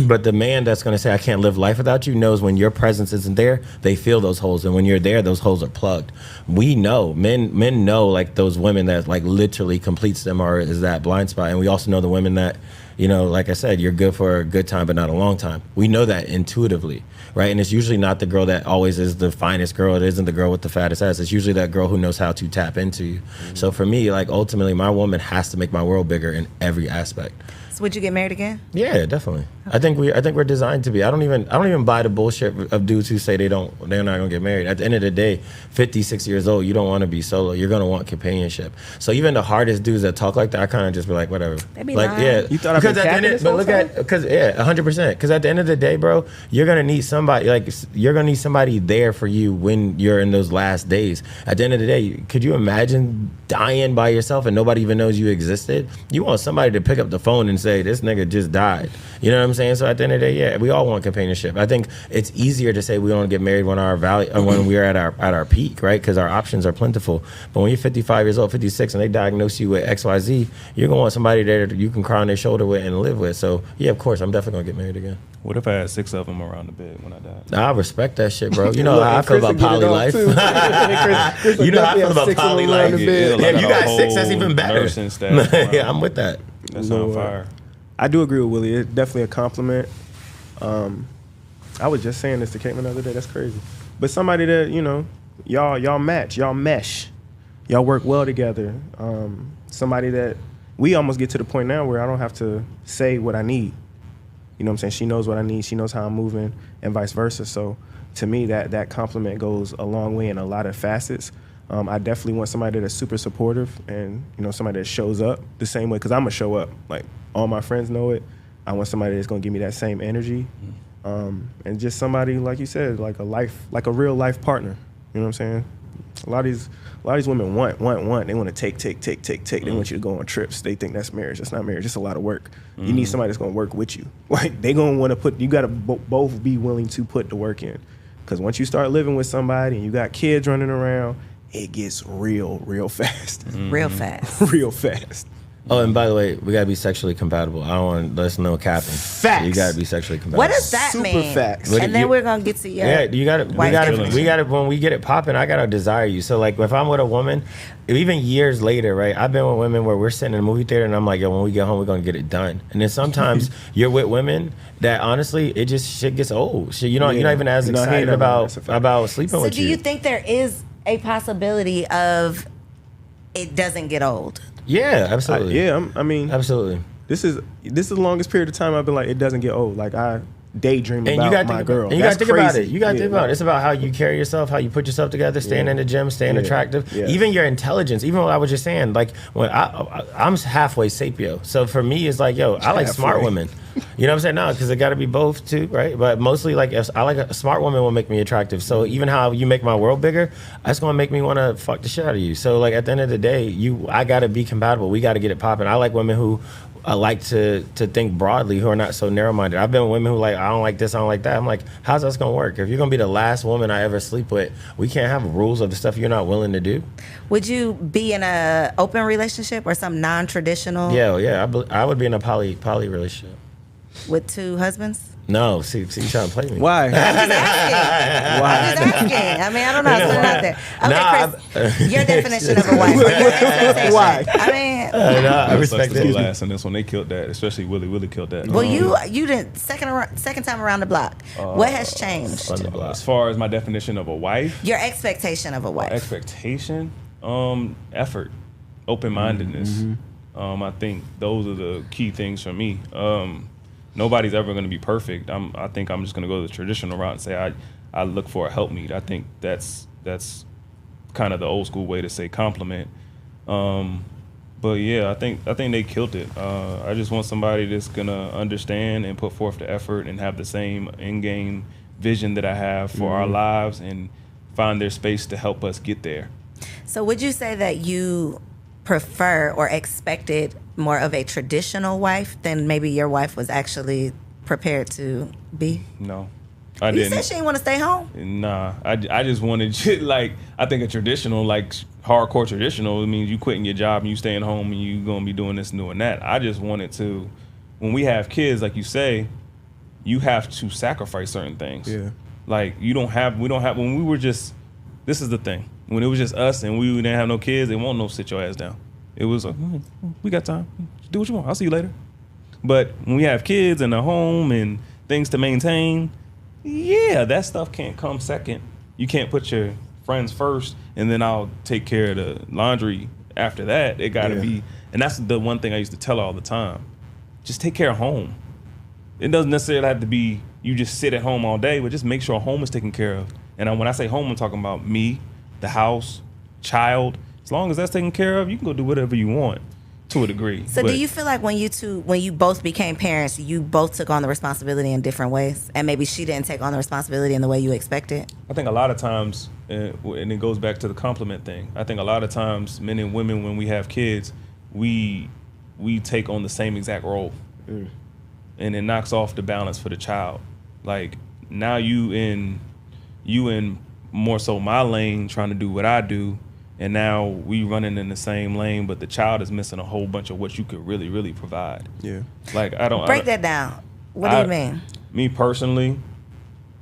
But the man that's going to say, I can't live life without you, knows when your presence isn't there, they feel those holes. And when you're there, those holes are plugged. We know, men know, like, those women that, like, literally completes them, or is that blind spot. And we also know the women that, like I said, you're good for a good time but not a long time. We know that intuitively, right? And it's usually not the girl that always is the finest girl. It isn't the girl with the fattest ass. It's usually that girl who knows how to tap into you. Mm-hmm. So for me, like, ultimately, my woman has to make my world bigger in every aspect. So Would you get married again? Yeah, definitely. I think we're designed to be. I don't even buy the bullshit of dudes who say they're not gonna get married. At the end of the day, 50, 60 years old, you don't want to be solo. You're gonna want companionship. So even the hardest dudes that talk like that, I kind of just be like, whatever. They be like, lying. yeah, You thought I'd been capping this whole time? 100%. Because at the end of the day, bro, you're gonna need somebody. Like, you're gonna need somebody there for you when you're in those last days. At the end of the day, could you imagine dying by yourself and nobody even knows you existed? You want somebody to pick up the phone and say, this nigga just died. You know what I'm saying? So at the end of the day, yeah, we all want companionship. I think it's easier to say we want to get married when when we're at our peak, right? Because our options are plentiful. But when you're 55 years old, 56, and they diagnose you with XYZ, you're gonna want somebody there that you can cry on their shoulder with and live with. So yeah, of course, I'm definitely gonna get married again. What if I had 6 of them around the bed when I died? I respect that shit, bro. You know how I feel about poly life. You know how I feel about poly life. Yeah, you got 6, that's even better. Yeah, I'm with that. That's on fire. I do agree with Willie. It's definitely a compliment. I was just saying this to Caitlin the other day. That's crazy. But somebody that, you know, y'all match, y'all mesh, y'all work well together. Somebody that we almost get to the point now where I don't have to say what I need. You know what I'm saying? She knows what I need. She knows how I'm moving, and vice versa. So to me, that compliment goes a long way in a lot of facets. I definitely want somebody that's super supportive and, you know, somebody that shows up the same way, because I'm going to show up. Like, all my friends know it. I want somebody that's going to give me that same energy. And just somebody, like you said, like a real life partner. You know what I'm saying? A lot of these women want. They want to take. They want you to go on trips. They think that's marriage. That's not marriage. It's a lot of work. You need somebody that's going to work with you. Like, they going to want to you got to both be willing to put the work in. Because once you start living with somebody and you got kids running around, it gets real fast. Real fast. Real fast. Oh, and by the way, we gotta be sexually compatible. I don't want there's no capping. Facts. You gotta be sexually compatible. What does that Super mean? facts. And then we're gonna get to your we gotta when we get it popping, I gotta desire you. So like if I'm with a woman, even years later, right? I've been with women where we're sitting in a movie theater and I'm like, yo, when we get home, we're gonna get it done. And then sometimes you're with women that honestly, it just shit gets old. Shit, you're not even as excited about sleeping with you. So do you think there is a possibility of it doesn't get old? Yeah, absolutely. I mean, absolutely. This is the longest period of time I've been like, it doesn't get old. Like, I daydream about my girl. And you got to think about it. You got to think about it. It's about how you carry yourself, how you put yourself together, staying in the gym, staying attractive. Yeah. Even your intelligence. Even what I was just saying, like when I'm halfway sapio. So for me, it's like, yo, I like smart women. You know what I'm saying? No, because it got to be both too, right? But mostly, like, if I like a smart woman will make me attractive. So even how you make my world bigger, that's gonna make me want to fuck the shit out of you. So like at the end of the day, I gotta be compatible. We gotta get it popping. I like women who like to think broadly, who are not so narrow-minded. I've been with women who like, I don't like this, I don't like that. I'm like, how's this gonna work? If you're gonna be the last woman I ever sleep with, we can't have rules of the stuff you're not willing to do. Would you be in a open relationship or some non-traditional? Yeah. I would be in a poly relationship. With 2 husbands? No, see, you trying to play me. Why? I'm just asking. I mean, I don't know. I was putting it out there. Okay, Chris, your definition of a wife. Or your expectation. Why? I mean, I respect that. that. Last in this one, they killed that. Especially Willie. Willie killed that. Well, you didn't second time around the block. What has changed? As far as my definition of a wife, Your expectation of a wife. expectation, effort, open-mindedness. I think those are the key things for me. Nobody's ever going to be perfect. I think I'm just going to go the traditional route and say I look for a helpmeet. I think that's kind of the old school way to say compliment. But yeah, I think they killed it. I just want somebody that's going to understand and put forth the effort and have the same in-game vision that I have for our lives and find their space to help us get there. So would you say that you prefer or expected more of a traditional wife than maybe your wife was actually prepared to be? No, I didn't. You said she didn't want to stay home? Nah, I just wanted, like, I think a traditional, like hardcore traditional, it means you quitting your job and you staying home and you going to be doing this and doing that. I just wanted to, when we have kids, like you say, you have to sacrifice certain things. Yeah. Like we don't have, when we were just, this is the thing. When it was just us and we didn't have no kids, they won't sit your ass down. It was like, we got time. Do what you want. I'll see you later. But when we have kids and a home and things to maintain, yeah, that stuff can't come second. You can't put your friends first and then I'll take care of the laundry after that. It got to be, and that's the one thing I used to tell her all the time. just take care of home. It doesn't necessarily have to be you just sit at home all day, but just make sure home is taken care of. And when I say home, I'm talking about me, the house, child. As long as that's taken care of, you can go do whatever you want to a degree. So do you feel like when you both became parents, you both took on the responsibility in different ways? And maybe she didn't take on the responsibility in the way you expected? I think a lot of times, and it goes back to the compliment thing, I think a lot of times men and women, when we have kids, we take on the same exact role. And it knocks off the balance for the child. Like, now you in more so my lane trying to do what I do, and now we running in the same lane, but the child is missing a whole bunch of what you could really, really provide. Yeah. Like, break that down. What do you mean? Me personally,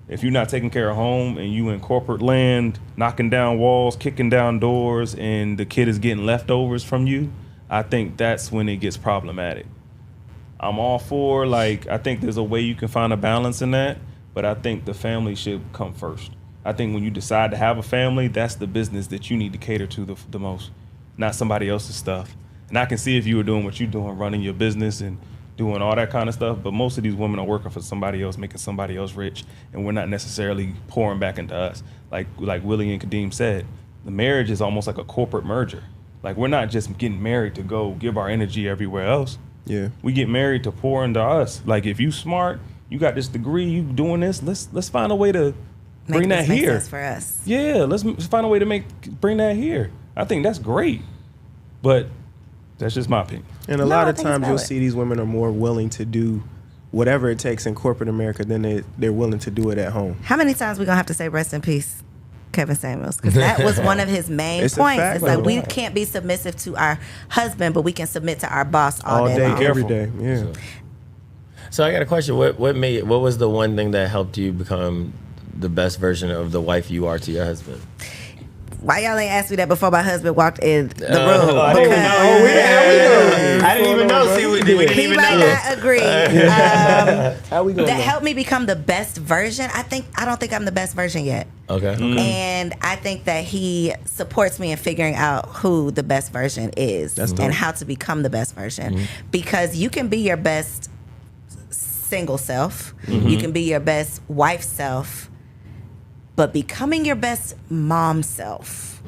if you're not taking care of home and you in corporate land, knocking down walls, kicking down doors, and the kid is getting leftovers from you, I think that's when it gets problematic. I'm all for, like, I think there's a way you can find a balance in that, but I think the family should come first. I think when you decide to have a family, that's the business that you need to cater to the most, not somebody else's stuff. And I can see if you were doing what you're doing, running your business and doing all that kind of stuff, but most of these women are working for somebody else, making somebody else rich, and we're not necessarily pouring back into us. Like Willie and Kadeem said, the marriage is almost like a corporate merger. Like, we're not just getting married to go give our energy everywhere else. Yeah. We get married to pour into us. Like, if you smart, you got this degree, you doing this, let's find a way to bring that here. Make sense for us. Yeah, let's find a way to bring that here. I think that's great. But that's just my opinion. And a lot of times you'll see these women are more willing to do whatever it takes in corporate America than they're willing to do it at home. How many times we gonna have to say rest in peace, Kevin Samuels? Because that was one of his main points. It's like, we can't be submissive to our husband, but we can submit to our boss all day long. Every day. Yeah. So I got a question. What was the one thing that helped you become the best version of the wife you are to your husband? Why y'all ain't asked me that before my husband walked in the room? I didn't even know. See, we didn't he even might know. not agree. How we going? That helped me become the best version. I don't think I'm the best version yet. Okay. And I think that he supports me in figuring out who the best version is and how to become the best version. Because you can be your best single self. You can be your best wife self. But becoming your best mom self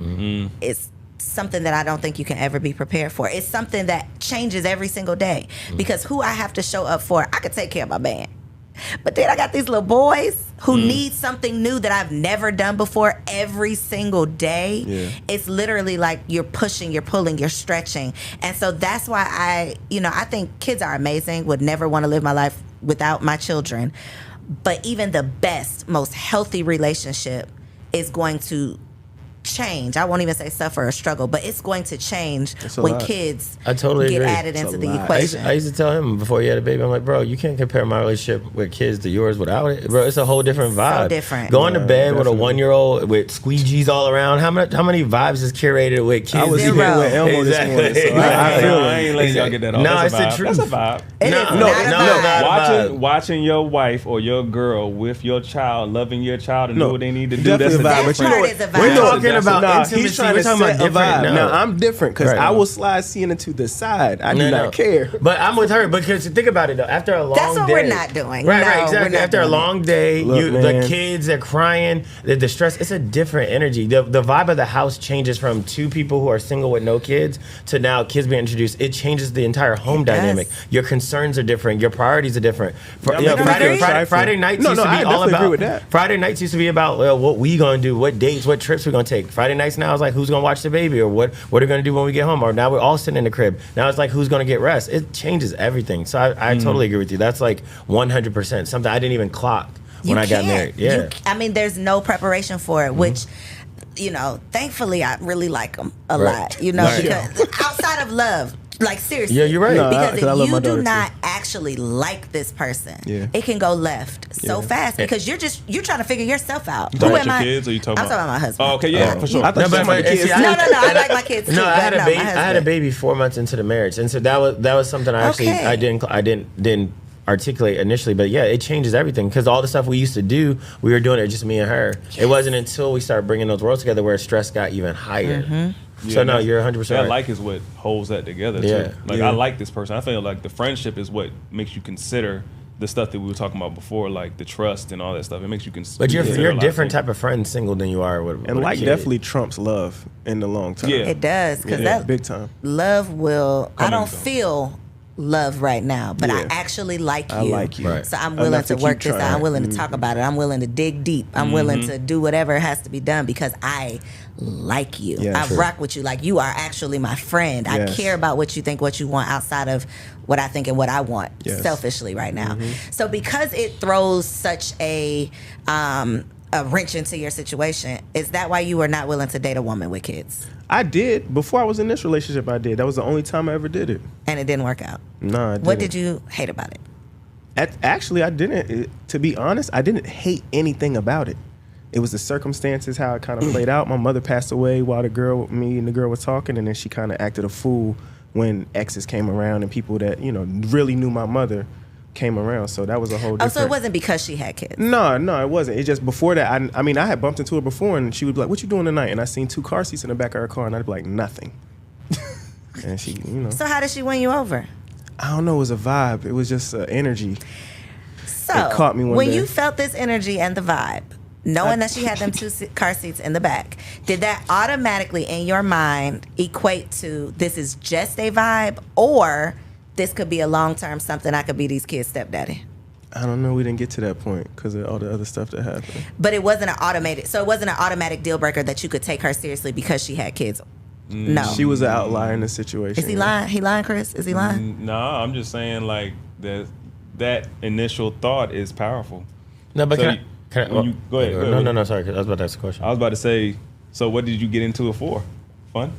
is something that I don't think you can ever be prepared for. It's something that changes every single day. Because who I have to show up for, I could take care of my man. But then I got these little boys who need something new that I've never done before every single day. Yeah. It's literally like you're pushing, you're pulling, you're stretching. And so that's why I think kids are amazing, would never want to live my life without my children. But even the best, most healthy relationship is going to change. I won't even say suffer or struggle, but it's going to change when kids I totally get agree. added into the equation. I used to tell him before he had a baby, I'm like, bro, you can't compare my relationship with kids to yours without it. Bro, it's a whole different vibe. So different. Going to bed with a 1-year-old with squeegees all around. How many vibes is curated with kids? I was here with Elmo this morning, so I feel I ain't letting y'all get that off. No, That's it's the truth. That's a vibe. Watching your wife or your girl with your child, loving your child, and do what they need to do. That's a vibe. But you know what? We're talking about intimacy. We're talking about different. No, I'm different because I will slide Sienna to the side. I do not care. But I'm with her because think about it though. After a long day, that's what we're not doing. Right, exactly. After a long day, the kids are crying, the stress. It's a different energy. The vibe of the house changes from two people who are single with no kids to now kids being introduced. It changes the entire home dynamic. Your concerns are different. Your priorities are different. Friday nights used to be all about. Friday nights used to be about what we gonna do, what dates, what trips we're gonna take. Friday nights now is like who's gonna watch the baby or what are we gonna do when we get home, or now we're all sitting in the crib. Now it's like who's gonna get rest. It changes everything. So I totally agree with you. That's like 100% something I didn't even clock when I got married. Yeah, there's no preparation for it, which thankfully I really like them a lot. Because outside of love. Like, seriously. Yeah, you're right. Because if you do not actually like this person, it can go left so fast because you're trying to figure yourself out. Who am I? Kids, or you talking I'm talking about my husband. Oh, okay, yeah, for sure. I thought I like my kids too. No, I had a baby 4 months into the marriage, and so that was something I didn't articulate initially, but yeah, it changes everything because all the stuff we used to do, we were doing it just me and her. It wasn't until we started bringing those worlds together where stress got even higher. Yeah, So no, you're 100% that right. like is what holds that together Yeah. too. Like Yeah. I like this person. I feel like the friendship is what makes you consider the stuff that we were talking about before, like the trust and all that stuff. It makes you But you're consider a lot of different things. type of friend single than you are with And a like kid. definitely trumps love in the long term. Yeah. It does, because Yeah. that Big time. love will. I Come don't and go. feel love right now, but I Yeah. actually like you. I like you. Right. So I'm willing Enough to to work keep this out. trying. I'm willing to talk about it. I'm willing to dig deep. I'm willing to do whatever has to be done because I like you. Yeah, I true. rock with you. Like you are actually my friend. I Yes. care about what you think, what you want outside of what I think and what I want Yes. selfishly right now. So because it throws such a wrench into your situation, is that why you were not willing to date a woman with kids? I did. Before I was in this relationship, I did. That was the only time I ever did it. And it didn't work out. No, I didn't. What did you hate about it? Actually, I didn't. To be honest, I didn't hate anything about it. It was the circumstances, how it kind of played out. My mother passed away while me and the girl was talking, and then she kind of acted a fool when exes came around and people that, really knew my mother came around. So that was a whole different... Oh, so it wasn't because she had kids. No, it wasn't. It's just before that, I had bumped into her before, and she would be like, "What you doing tonight?" And I seen 2 car seats in the back of her car, and I'd be like, "Nothing." And she, So how did she win you over? I don't know, it was a vibe. It was just energy. So It caught me one when day. you felt this energy and the vibe, knowing that she had them 2 car seats in the back, did that automatically in your mind equate to this is just a vibe, or this could be a long-term something, I could be these kids' stepdaddy? I don't know. We didn't get to that point because of all the other stuff that happened. But it wasn't an automatic deal breaker that you could take her seriously because she had kids. No. She was an outlier in the situation. Is he lying? He lying, Chris? Is he lying? No, I'm just saying like that initial thought is powerful. No, but So can you- I? when you- go ahead. No, sorry. 'Cause I was about to ask a question. I was about to say, so what did you get into it for? Fun?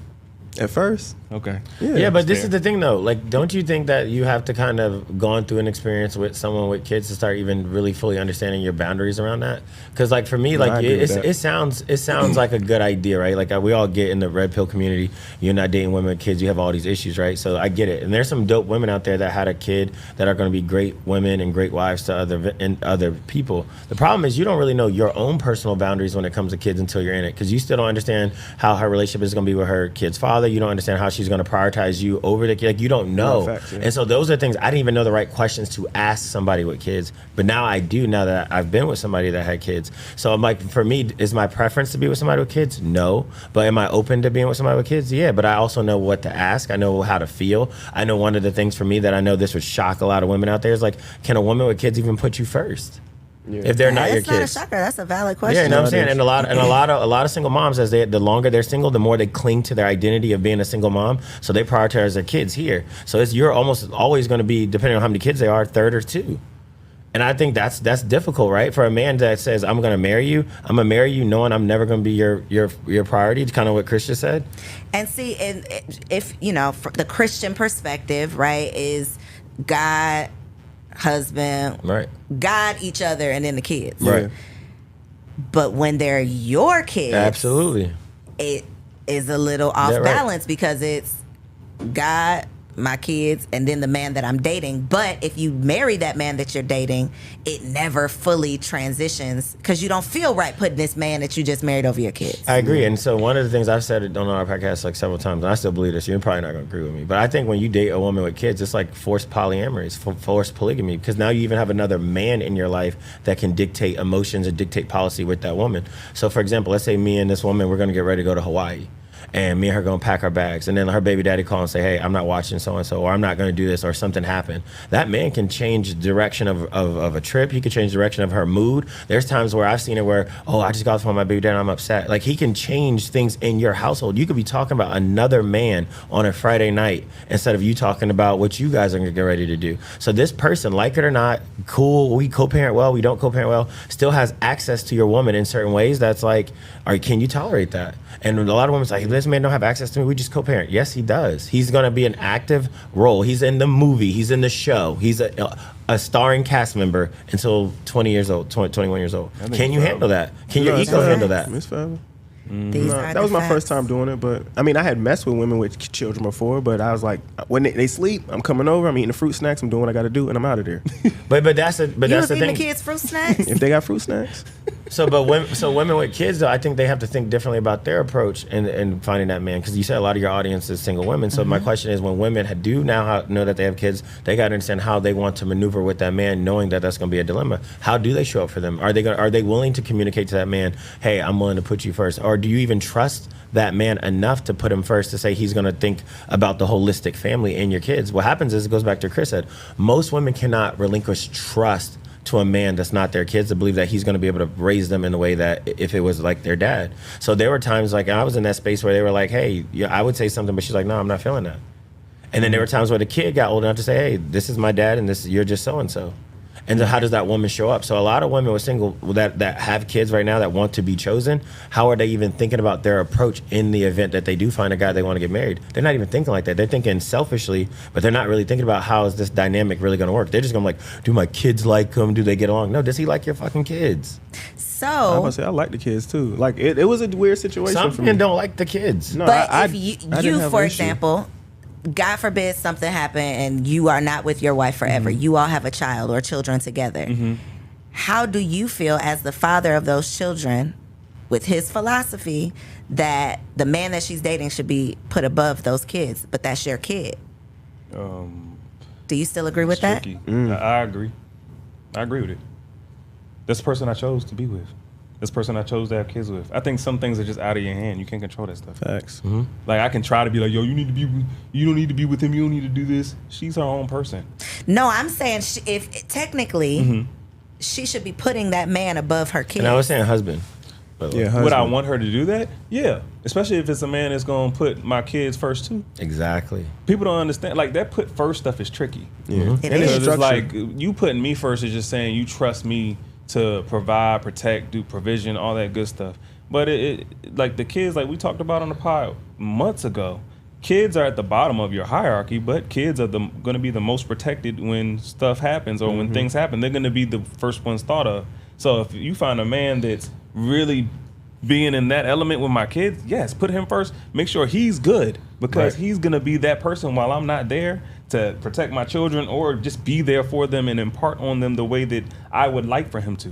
At first. Okay. Yeah, but this fair. is the thing though. Like, don't you think that you have to kind of gone through an experience with someone with kids to start even really fully understanding your boundaries around that? Because like for me, No, I like agree with that. it sounds like a good idea, right? Like we all get in the red pill community. You're not dating women with kids. You have all these issues, right? So I get it. And there's some dope women out there that had a kid that are going to be great women and great wives to other people. The problem is you don't really know your own personal boundaries when it comes to kids until you're in it, because you still don't understand how her relationship is going to be with her kid's father. You don't understand how she's going to prioritize you over the kid. Like you don't know. No, facts, yeah. And so those are things I didn't even know the right questions to ask somebody with kids. But now I do, now that I've been with somebody that had kids. So I'm like, for me, is my preference to be with somebody with kids? No. But am I open to being with somebody with kids? Yeah. But I also know what to ask. I know how to feel. I know one of the things for me that I know this would shock a lot of women out there is like, can a woman with kids even put you first? Yeah. If they're not your That's not a kids. shocker. That's a valid question. Yeah, you know what I'm No, it saying? is. And a lot of single moms, the longer they're single, the more they cling to their identity of being a single mom. So they prioritize their kids here. So you're almost always going to be, depending on how many kids they are, third or two. And I think that's difficult, right? For a man that says, I'm going to marry you knowing I'm never going to be your priority, kind of what Chris just said. And see, and if from the Christian perspective, right, is God, husband, Right. God, each other, and then the kids. Right. But when they're your kids, Absolutely. it is a little off Yeah, right. balance because it's God, my kids, and then the man that I'm dating. But if you marry that man that you're dating, it never fully transitions because you don't feel right putting this man that you just married over your kids. I agree. And so one of the things I've said on our podcast like several times, and I still believe this, you're probably not going to agree with me, but I think when you date a woman with kids, it's like forced polyamory, it's forced polygamy, because now you even have another man in your life that can dictate emotions and dictate policy with that woman. So for example, let's say me and this woman, we're going to get ready to go to Hawaii. And me and her going to pack our bags. And then her baby daddy call and say, hey, I'm not watching so-and-so, or I'm not going to do this, or something happened. That man can change direction of a trip. He can change direction of her mood. There's times where I've seen it where, I just got off the phone with my baby daddy and I'm upset. Like, he can change things in your household. You could be talking about another man on a Friday night instead of you talking about what you guys are going to get ready to do. So this person, like it or not, cool, we co-parent well, we don't co-parent well, still has access to your woman in certain ways that's like, all right, can you tolerate that? And a lot of women say, this man don't have access to me, we just co-parent. Yes, he does. He's going to be an active role. He's in the movie. He's in the show. He's a starring cast member until 21 years old. Can you handle that? Can your ego handle that? Miss Fowler? These No, are that was the my first facts. time doing it, but I mean, I had messed with women with children before, but I was like, when they sleep, I'm coming over, I'm eating the fruit snacks, I'm doing what I got to do, and I'm out of there. But that's You the was eating thing. the kids' fruit snacks? If they got fruit snacks, women with kids, though, I think they have to think differently about their approach in finding that man. Because you said a lot of your audience is single women. So my question is, when women do now know that they have kids, they got to understand how they want to maneuver with that man, knowing that that's going to be a dilemma. How do they show up for them? Are they willing to communicate to that man, hey, I'm willing to put you first? Or do you even trust that man enough to put him first to say he's going to think about the holistic family and your kids? What happens is, it goes back to what Chris said, most women cannot relinquish trust to a man that's not their kids, to believe that he's going to be able to raise them in the way that if it was like their dad. So there were times, like, I was in that space where they were like, hey, I would say something, but she's like, no, I'm not feeling that. And then there were times where the kid got old enough to say, hey, this is my dad and you're just so-and-so. And so how does that woman show up? So a lot of women with single that have kids right now that want to be chosen, how are they even thinking about their approach in the event that they do find a guy they want to get married? They're not even thinking like that. They're thinking selfishly, but they're not really thinking about how is this dynamic really going to work. They're just going to like, do my kids like him? Do they get along? No, does he like your fucking kids? So I was about to say, I like the kids too. Like it was a weird situation Some for me. men don't like the kids. No, but I if didn't you have for an issue. example, God forbid something happen and you are not with your wife forever. You all have a child or children together. How do you feel as the father of those children with his philosophy that the man that she's dating should be put above those kids, but that's your kid? Do you still agree with that? Tricky. I agree. I agree with it. That's the person I chose to be with. This person I chose to have kids with. I think some things are just out of your hand. You can't control that stuff. Facts. Like, I can try to be like, yo, you don't need to be with him. You don't need to do this. She's her own person. No, I'm saying if technically she should be putting that man above her kids. And I was saying husband. Yeah, Would I husband. want her to do that? Yeah. Especially if it's a man that's going to put my kids first, too. Exactly. People don't understand. Like, that put first stuff is tricky. Yeah. It And is. it's Because it's structured. like, you putting me first is just saying you trust me to provide, protect, do provision, all that good stuff. But it like the kids, like we talked about on the pod months ago, kids are at the bottom of your hierarchy, but kids are going to be the most protected when stuff happens or when things happen. They're going to be the first ones thought of. So if you find a man that's really being in that element with my kids, yes, put him first. Make sure he's good, because he's going to be that person while I'm not there to protect my children or just be there for them and impart on them the way that I would like for him to.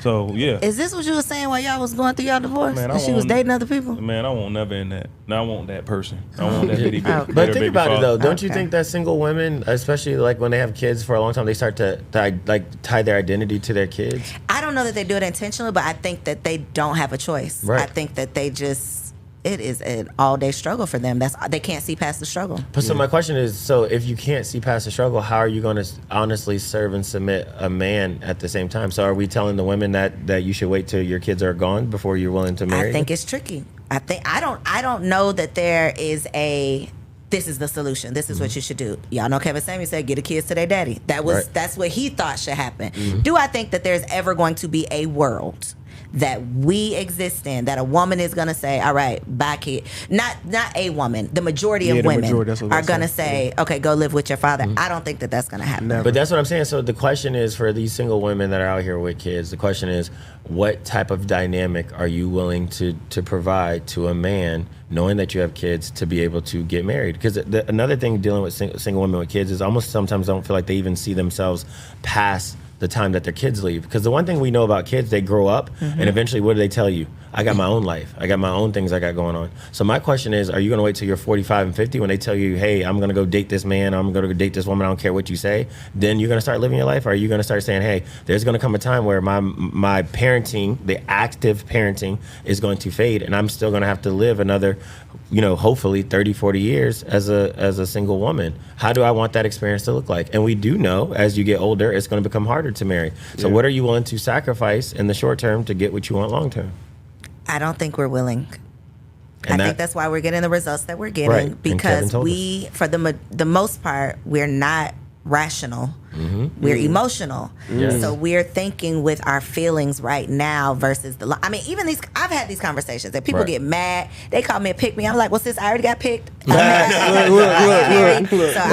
So, yeah. Is this what you were saying while y'all was going through y'all divorce? Man, I and she was want- dating other people? Man, I won't never in that. No, I want that person. I want that bitty bitty. Okay. But bitter think baby about it father. though. Don't you Okay. think that single women, especially like when they have kids for a long time, they start to tie their identity to their kids? I don't know that they do it intentionally, but I think that they don't have a choice. Right. I think that it is an all-day struggle for them. They can't see past the struggle. But so my question is, so if you can't see past the struggle, how are you going to honestly serve and submit a man at the same time? So are we telling the women that you should wait till your kids are gone before you're willing to marry? I think it's tricky. I don't know that there is this is the solution. This is what you should do. Y'all know Kevin Samuel said, get the kids to their daddy. That's what he thought should happen. Do I think that there's ever going to be a world that we exist in that a woman is going to say, all right, bye kid? Not a woman. The majority of the women majority, that's what are they going to say. say, okay, go live with your father. I don't think that that's going to happen. Never. But that's what I'm saying. So the question is, for these single women that are out here with kids, the question is, what type of dynamic are you willing to provide to a man, knowing that you have kids, to be able to get married? Because another thing dealing with single women with kids is almost sometimes don't feel like they even see themselves past the time that their kids leave. Because the one thing we know about kids, they grow up and eventually what do they tell you? I got my own life. I got my own things I got going on. So my question is, are you going to wait till you're 45 and 50 when they tell you, hey, I'm going to go date this man, I'm going to go date this woman, I don't care what you say? Then you're going to start living your life? Or are you going to start saying, hey, there's going to come a time where my parenting, the active parenting, is going to fade, and I'm still going to have to live another, hopefully 30, 40 years as a single woman. How do I want that experience to look like? And we do know as you get older, it's going to become harder to marry. So what are you willing to sacrifice in the short term to get what you want long term? I don't think we're willing. And I think that's why we're getting the results that we're getting, Right. And Kevin because told we, for the most part, we're not rational. We're emotional. Yes. So we're thinking with our feelings right now versus even I've had these conversations that people Right. get mad. They call me and pick me. I'm like, well, sis, I already got picked. Look. So I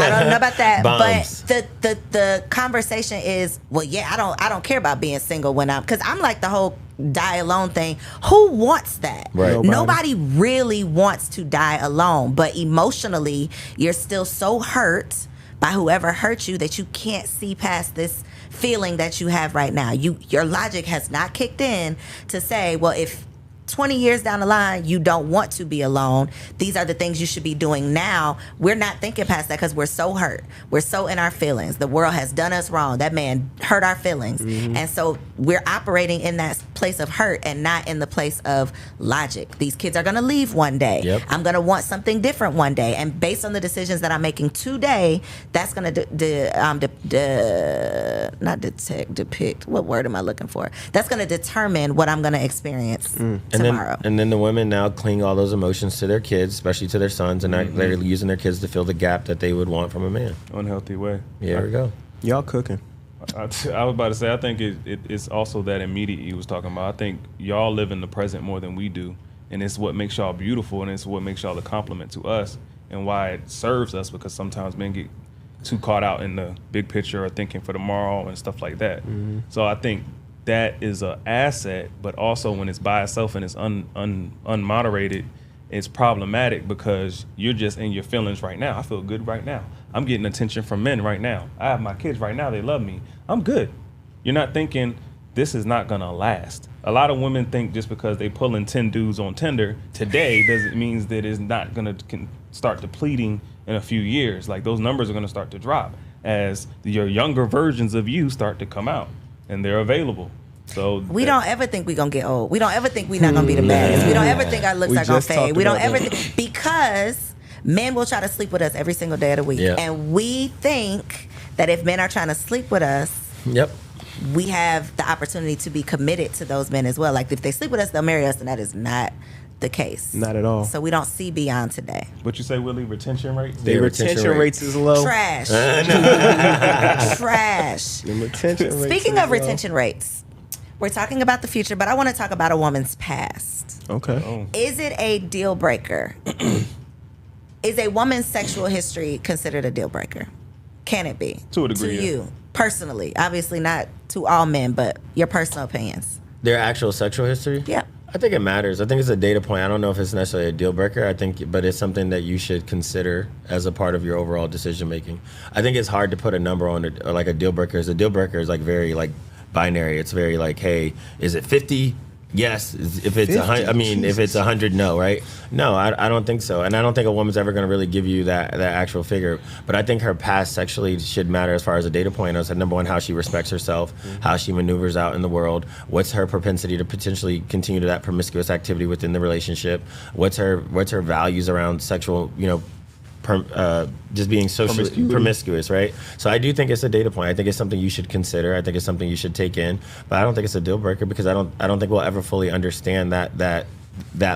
don't know about that. Bombs. But the conversation is, well, yeah, I don't care about being single because I'm like the whole die alone thing. Who wants that? Right. Nobody really wants to die alone, but emotionally, you're still so hurt by whoever hurt you that you can't see past this feeling that you have right now. Your logic has not kicked in to say, well, if 20 years down the line, you don't want to be alone. These are the things you should be doing now. We're not thinking past that because we're so hurt. We're so in our feelings. The world has done us wrong. That man hurt our feelings. And so we're operating in that place of hurt and not in the place of logic. These kids are going to leave one day. Yep. I'm going to want something different one day. And based on the decisions that I'm making today, that's going to depict. What word am I looking for? That's going to determine what I'm going to experience tomorrow. And then the women now cling all those emotions to their kids, especially to their sons, and they're using their kids to fill the gap that they would want from a man. Unhealthy way. Yeah, there we go. Y'all cooking. I was about to say, I think it's also that immediate you was talking about. I think y'all live in the present more than we do, and it's what makes y'all beautiful, and it's what makes y'all a compliment to us, and why it serves us, because sometimes men get too caught out in the big picture or thinking for tomorrow and stuff like that. So I think that is an asset, but also when it's by itself and it's unmoderated, it's problematic because you're just in your feelings right now. I feel good right now. I'm getting attention from men right now. I have my kids right now. They love me. I'm good. You're not thinking this is not gonna last. A lot of women think just because they pulling 10 dudes on Tinder today doesn't mean that it's not gonna start depleting in a few years. Like, those numbers are gonna start to drop as your younger versions of you start to come out and they're available. So we don't ever think we're gonna get old. We don't ever think we're not gonna be the baddest. We don't ever think our looks are gonna fade. We don't ever think, because men will try to sleep with us every single day of the week. Yeah. And we think that if men are trying to sleep with us, we have the opportunity to be committed to those men as well. Like, if they sleep with us, they'll marry us, and that is not the case. Not at all. So we don't see beyond today. What you say, Willie? Retention rates? The retention rates is low. Trash. Trash. The retention rates Speaking is of low. retention rates, we're talking about the future, but I want to talk about a woman's past. Okay. Oh. Is it a deal breaker? Is a woman's sexual history considered a deal breaker? Can it be? To a degree, To yeah. you, personally. Obviously not to all men, but your personal opinions. Their actual sexual history? Yeah. I think it matters. I think it's a data point. I don't know if it's necessarily a deal breaker. But it's something that you should consider as a part of your overall decision making. I think it's hard to put a number on it, or like a deal breaker. A deal breaker is like very like binary. It's very like, hey, is it 50? Yes. If it's 100, I mean, if it's 100, no, right? No, I don't think so. And I don't think a woman's ever going to really give you that actual figure. But I think her past sexually should matter as far as a data point. I said, number one, how she respects herself, how she maneuvers out in the world, what's her propensity to potentially continue to that promiscuous activity within the relationship, what's her values around sexual, just being socially promiscuous, right? So I do think it's a data point. I think it's something you should consider. I think it's something you should take in, but I don't think it's a deal breaker, because I don't think we'll ever fully understand that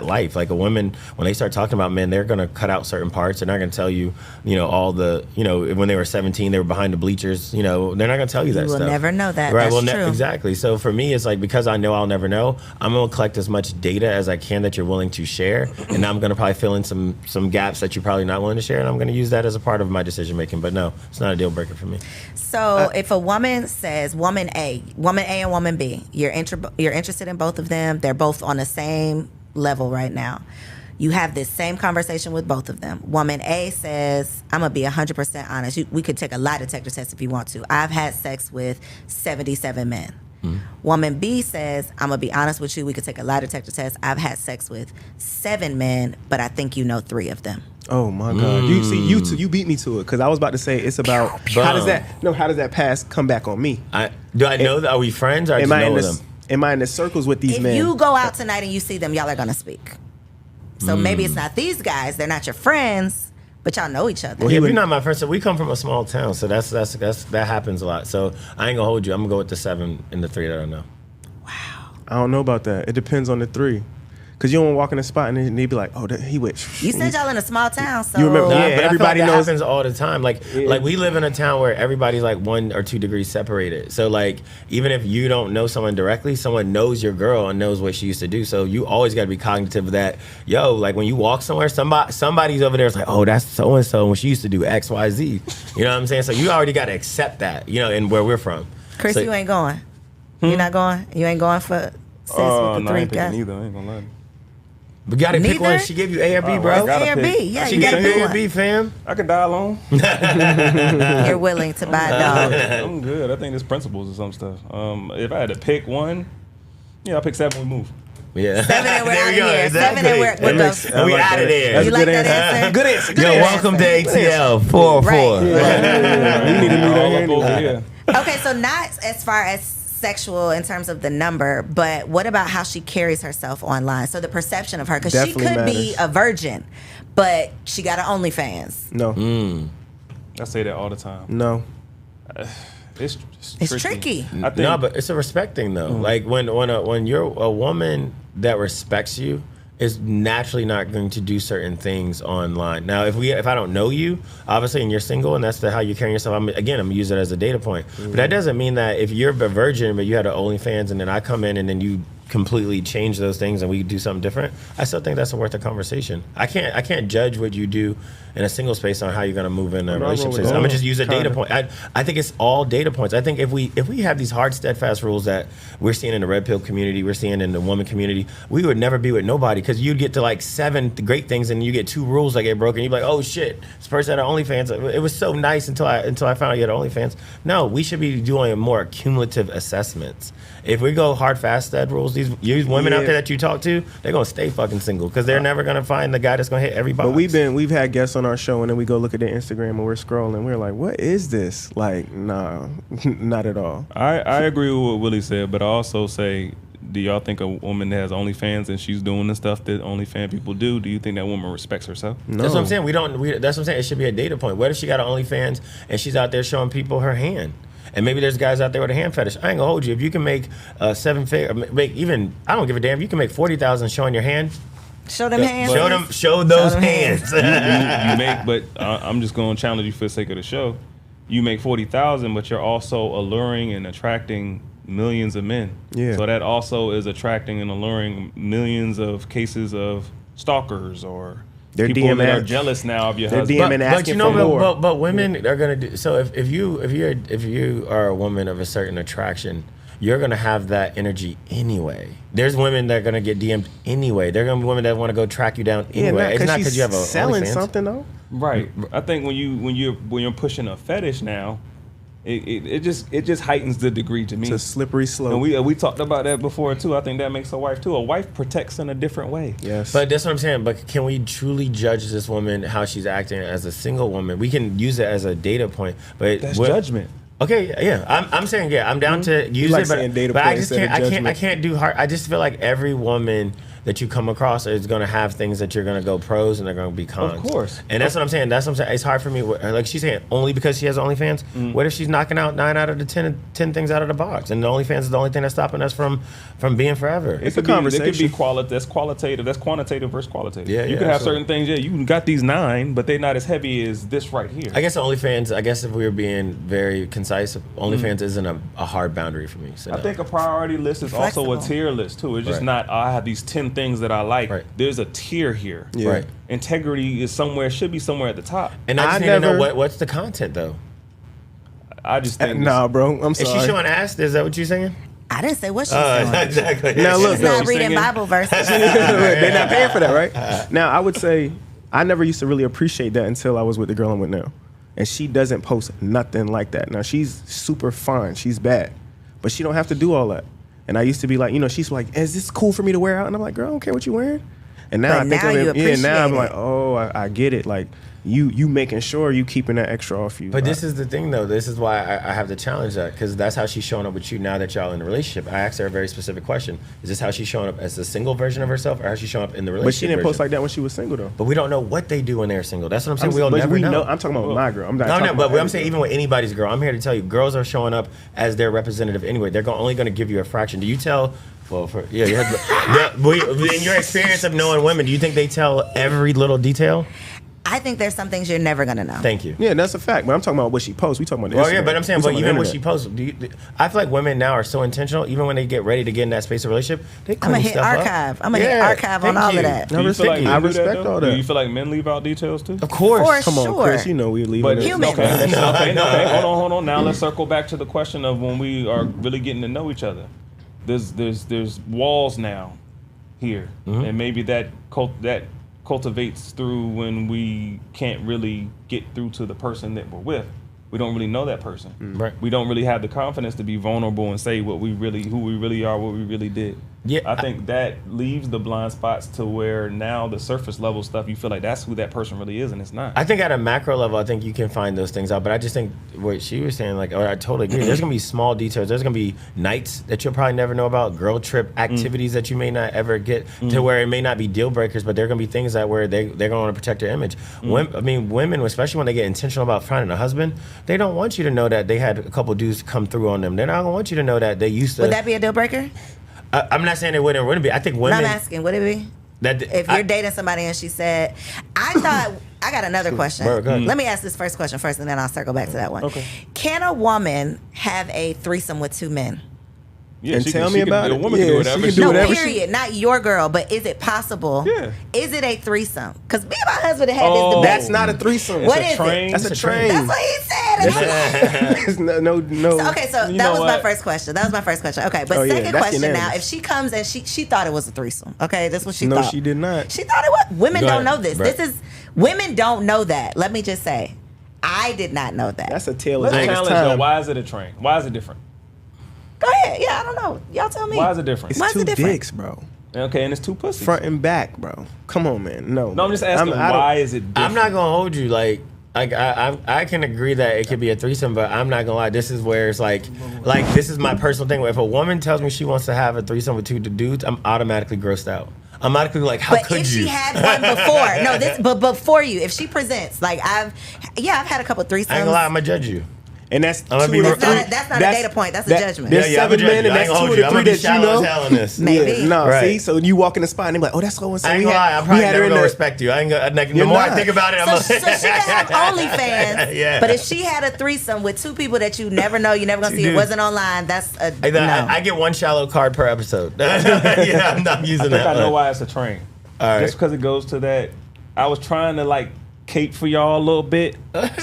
life. Like, a woman, when they start talking about men, they're going to cut out certain parts. They're not going to tell you, all the, when they were 17, they were behind the bleachers. They're not going to tell you that You stuff. will never know that. Right. That's Well, true. exactly. So for me, it's like, because I know I'll never know, I'm going to collect as much data as I can that you're willing to share. And I'm going to probably fill in some gaps that you're probably not willing to share. And I'm going to use that as a part of my decision making. But no, it's not a deal breaker for me. So if a woman says, woman A and woman B, you're interested in both of them. They're both on the same level right now. You have this same conversation with both of them. Woman A says, I'm going to be 100% honest. We could take a lie detector test if you want to. I've had sex with 77 men. Woman B says, I'm going to be honest with you. We could take a lie detector test. I've had sex with 7 men, but I think you know 3 of them. Oh my God! You see, you beat me to it, because I was about to say it's about how does that past come back on me? Do I know that? Are we friends, or I just know them? Am I in the circles with these men? If you go out tonight and you see them, y'all are going to speak. So maybe it's not these guys. They're not your friends, but y'all know each other. Well, you're not my friend. So we come from a small town, so that happens a lot. So I ain't gonna hold you. I'm gonna go with the 7 and the 3 that I know. Wow. I don't know about that. It depends on the 3. Because you don't walk in a spot and they'd be like, oh, he went. You said y'all in a small town, so... You remember? Yeah, but everybody I feel like knows. that happens all the time. Like we live in a town where everybody's like 1 or 2 degrees separated. So like, even if you don't know someone directly, someone knows your girl and knows what she used to do. So you always got to be cognitive of that. Yo, like when you walk somewhere, somebody's over there is like, oh, that's so and so when she used to do X, Y, Z. You know what I'm saying? So you already got to accept that. And where we're from. Chris, So- you ain't going. You're not going. You ain't going for sex with the No, I 3 ain't guys. picking either. I ain't gonna lie. We got to pick Neither? one. She gave you A or B, Oh, bro. I gotta A or pick. B? Yeah, She you gave gotta you pick A or one. B, fam. I could die alone. You're willing to buy a dog. I'm good. I think there's principles or some stuff. If I had to pick one, yeah, I'll pick 7. We move. Yeah. 7 and we're There out we of go. here. Exactly. 7 and we're That makes- good. I We like out of that. there. That's You a like good that answer? Good answer. Yo, welcome to ATL 404. We need to meet All her up over here. Okay, so not as far as sexual in terms of the number, but what about how she carries herself online? So the perception of her, because she Definitely could be matters. a virgin, but she got an OnlyFans. No, I say that all the time. no. It's tricky. I think. No, but it's a respect thing though. Like when you're a woman that respects you is naturally not going to do certain things online. Now, if I don't know you, obviously, and you're single, and that's how you're carrying yourself, I'm gonna use it as a data point. But that doesn't mean that if you're a virgin, but you had an OnlyFans, and then I come in and then you completely change those things and we do something different, I still think that's worth a conversation. I can't judge what you do in a single space on how you're gonna move in a relationship space. I'm gonna just use a data point. I think it's all data points. I think if we have these hard, steadfast rules that we're seeing in the red pill community, we're seeing in the woman community, we would never be with nobody, because you'd get to like 7 great things and you get 2 rules that get broken. You'd be like, oh shit, this person had an OnlyFans. It was so nice until I found out you had an OnlyFans. No, we should be doing more cumulative assessments. If we go hard, fast, stead rules, these women out there that you talk to, they're gonna stay fucking single because they're never gonna find the guy that's gonna hit every box. But we've had guests on our show, and then we go look at their Instagram and we're scrolling. We're like, what is this? Like, nah, not at all. I agree with what Willie said, but I also say, do y'all think a woman that has OnlyFans and she's doing the stuff that OnlyFans people do you think that woman respects herself? No. That's what I'm saying. That's what I'm saying. It should be a data point. What if she got an OnlyFans and she's out there showing people her hand? And maybe there's guys out there with a hand fetish. I ain't gonna hold you. If you can make 7 figure, make even, I don't give a damn. If you can make 40,000 showing your hand. Show them hands. Show those hands. you make, but I'm just going to challenge you for the sake of the show. You make 40,000, but you're also alluring and attracting millions of men. Yeah. So that also is attracting and alluring millions of cases of stalkers or They're people that DMing are jealous now of your they're husband. DMing asking for more. But women are gonna do. So if you are a woman of a certain attraction, you're gonna have that energy anyway. There's women that are gonna get DM'd anyway. There are gonna be women that want to go track you down anyway. It's not because you have a selling OnlyFans. something though. Right. I think when you're pushing a fetish now, it just heightens the degree to me. It's a slippery slope. And we talked about that before too. I think that makes a wife too. A wife protects in a different way. Yes. But that's what I'm saying. But can we truly judge this woman how she's acting as a single woman? We can use it as a data point, but That's judgment. Okay, yeah, I'm saying I'm down to use like it, but saying data I point just instead of can't. I judgment. can't do hard. I just feel like every woman that you come across is going to have things that you're going to go pros and they're going to be cons. Of course. And that's what I'm saying. It's hard for me. Like she's saying, only because she has OnlyFans. What if she's knocking out 9 out of the 10 things out of the box, and the OnlyFans is the only thing that's stopping us from being forever? It's a It conversation. could be that's qualitative. That's quantitative versus qualitative. Yeah, you yeah, could have absolutely. certain things. Yeah, you got these 9, but they're not as heavy as this right here. I guess OnlyFans. I guess if we were being very concise, OnlyFans isn't a hard boundary for me. So I no. think a priority list is also a Flexible. tier list too. It's just Right. not I have these 10 things that I like. Right. There's a tier here. Yeah. Right. Integrity is should be somewhere at the top. And I just I need to never- know what's the content though. I just think Nah, bro. I'm Is sorry. she showing ass? Is that what you're saying? I didn't say what she's doing. Exactly. Now look, She's not though. reading singing. Bible verses. They're not paying for that, right? Now, I would say I never used to really appreciate that until I was with the girl I'm with now. And she doesn't post nothing like that. Now, she's super fine. She's bad. But she don't have to do all that. And I used to be like, she's like, is this cool for me to wear out? And I'm like, girl, I don't care what you're wearing. And now But I think now of you it. Yeah, now I'm appreciate like, it. oh, I get it. Like, you making sure you keeping that extra off you. But this is the thing, though. This is why I have to challenge that, because that's how she's showing up with you now that y'all in a relationship. I asked her a very specific question: is this how she's showing up as a single version of herself, or how she's showing up in the relationship? But she didn't post version? like that when she was single, though. But we don't know what they do when they're single. That's what I'm saying. We'll But never we know. I'm talking about my girl. I'm not No, talking no, about but I'm every saying girl. even with anybody's girl, I'm here to tell you, girls are showing up as their representative anyway. They're only going to give you a fraction. Do you tell? Well, you have, in your experience of knowing women, do you think they tell every little detail? I think there's some things you're never gonna know. Thank you. Yeah, that's a fact. But I'm talking about what she posts. We talking about the Well, yeah, Instagram. but I'm saying, We but talking even about what the she internet. posts, I feel like women now are so intentional. Even when they get ready to get in that space of relationship, they I'm gonna clean hit stuff up. archive. I'm gonna hit archive on thank all you. of that. No, Do you feel like I men do respect that, though? all that. Do you feel like men leave out details too? Of course. For Come on, sure. Chris. You know we leave But it. Human. okay, hold on. Now let's circle back to the question of when we are really getting to know each other. There's walls now. here, and maybe that cultivates through when we can't really get through to the person that we're with. We don't really know that person. Right. We don't really have the confidence to be vulnerable and say who we really are, what we really did. Yeah, I think that leaves the blind spots to where now the surface level stuff, you feel like that's who that person really is, and it's not. I think at a macro level, I think you can find those things out. But I just think what she was saying, like, I totally agree. There's gonna be small details. There's gonna be nights that you'll probably never know about, girl trip activities that you may not ever get to where it may not be deal breakers, but there are gonna be things that where they're gonna want to protect their image. Women, especially when they get intentional about finding a husband, they don't want you to know that they had a couple dudes come through on them. They're not gonna want you to know that they used to. Would that be a deal breaker? I'm not saying it wouldn't be. I think women. No, I'm asking, would it be? If you're dating somebody and she said, I got another question. Let me ask this first question first, and then I'll circle back to that one. Okay. Can a woman have a threesome with 2 men? Yeah, And tell me about A it. woman Yeah, can do she whatever. can do No, whatever period. Not your girl, but is it possible? Yeah. Is it a threesome? Because me and my husband had this debate. That's not a threesome. What It's is a train. it? That's a train. That's what he said. It's no. So, okay, so You that know was my what? first question. Okay, but Oh, yeah, second that's question now, unanimous. if she comes and she thought it was a threesome, okay, this is what she No, thought. she did not. She thought it was. Women Go don't know ahead, this. Brett. Women don't know that. Let me just say, I did not know that. That's a tale Let's of challenge though. time. Why is it a train? Why is it different? Go ahead. Yeah, I don't know. Y'all tell me. Why is it different? It's Why is two it different? dicks, bro. Okay, and it's 2 pussies. Front and back, bro. Come on, man. No, No, I'm just asking I don't- why is it different? I'm not gonna hold you. Like I can agree that it could be a threesome, but I'm not gonna lie. This is where it's like this is my personal thing. If a woman tells me she wants to have a threesome with 2 dudes, I'm automatically grossed out. I'm automatically like, how But could if you? she had one before, but before you, if she presents, like I've had a couple threesomes. I ain't gonna lie, I'm gonna judge you. And that's I'm gonna two be of the real- three. That's not a data point. That's a judgment. There's Yeah, I'm gonna 7 judge men, you. and I ain't that's gonna 2 hold of you. the I'm 3 gonna be that you shallow know. as hell in this. Maybe. Yeah, no, Right. see, so you walk in the spot and they be like, oh, that's so and so. I ain't gonna lie, I'm probably never gonna the- respect you. I ain't gonna, like, the You're more I not. think about it, I'm So like, she could have OnlyFans, Yeah. but if she had a threesome with 2 people that you never know, you never gonna see, it Dude. wasn't online, that's a I, no. I get 1 shallow card per episode. Yeah, I'm not using I think that. I know why it's a train. All right. Just because it goes to that. I was trying to like cape for y'all a little bit.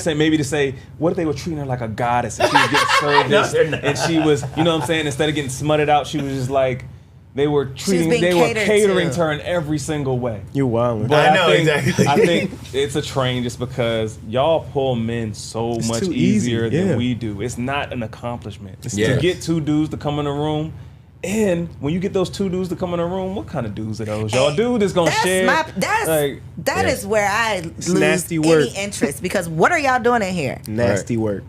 Maybe to say, what if they were treating her like a goddess and she was getting served No, this, they're not. and she was, you know what I'm saying? Instead of getting smutted out, she was just like, they were treating, being they were catered catering to. to her in every single way. You wildin'. But I know, think, exactly. I think it's a train just because y'all pull men so It's much too easy, easier yeah. than we do. It's not an accomplishment. Yeah. To get 2 dudes to come in a room, and when you get those 2 dudes to come in a room, what kind of dudes are those? Y'all dude is gonna share. That yeah. is where I lose nasty any work. interest because what are y'all doing in here? Nasty work.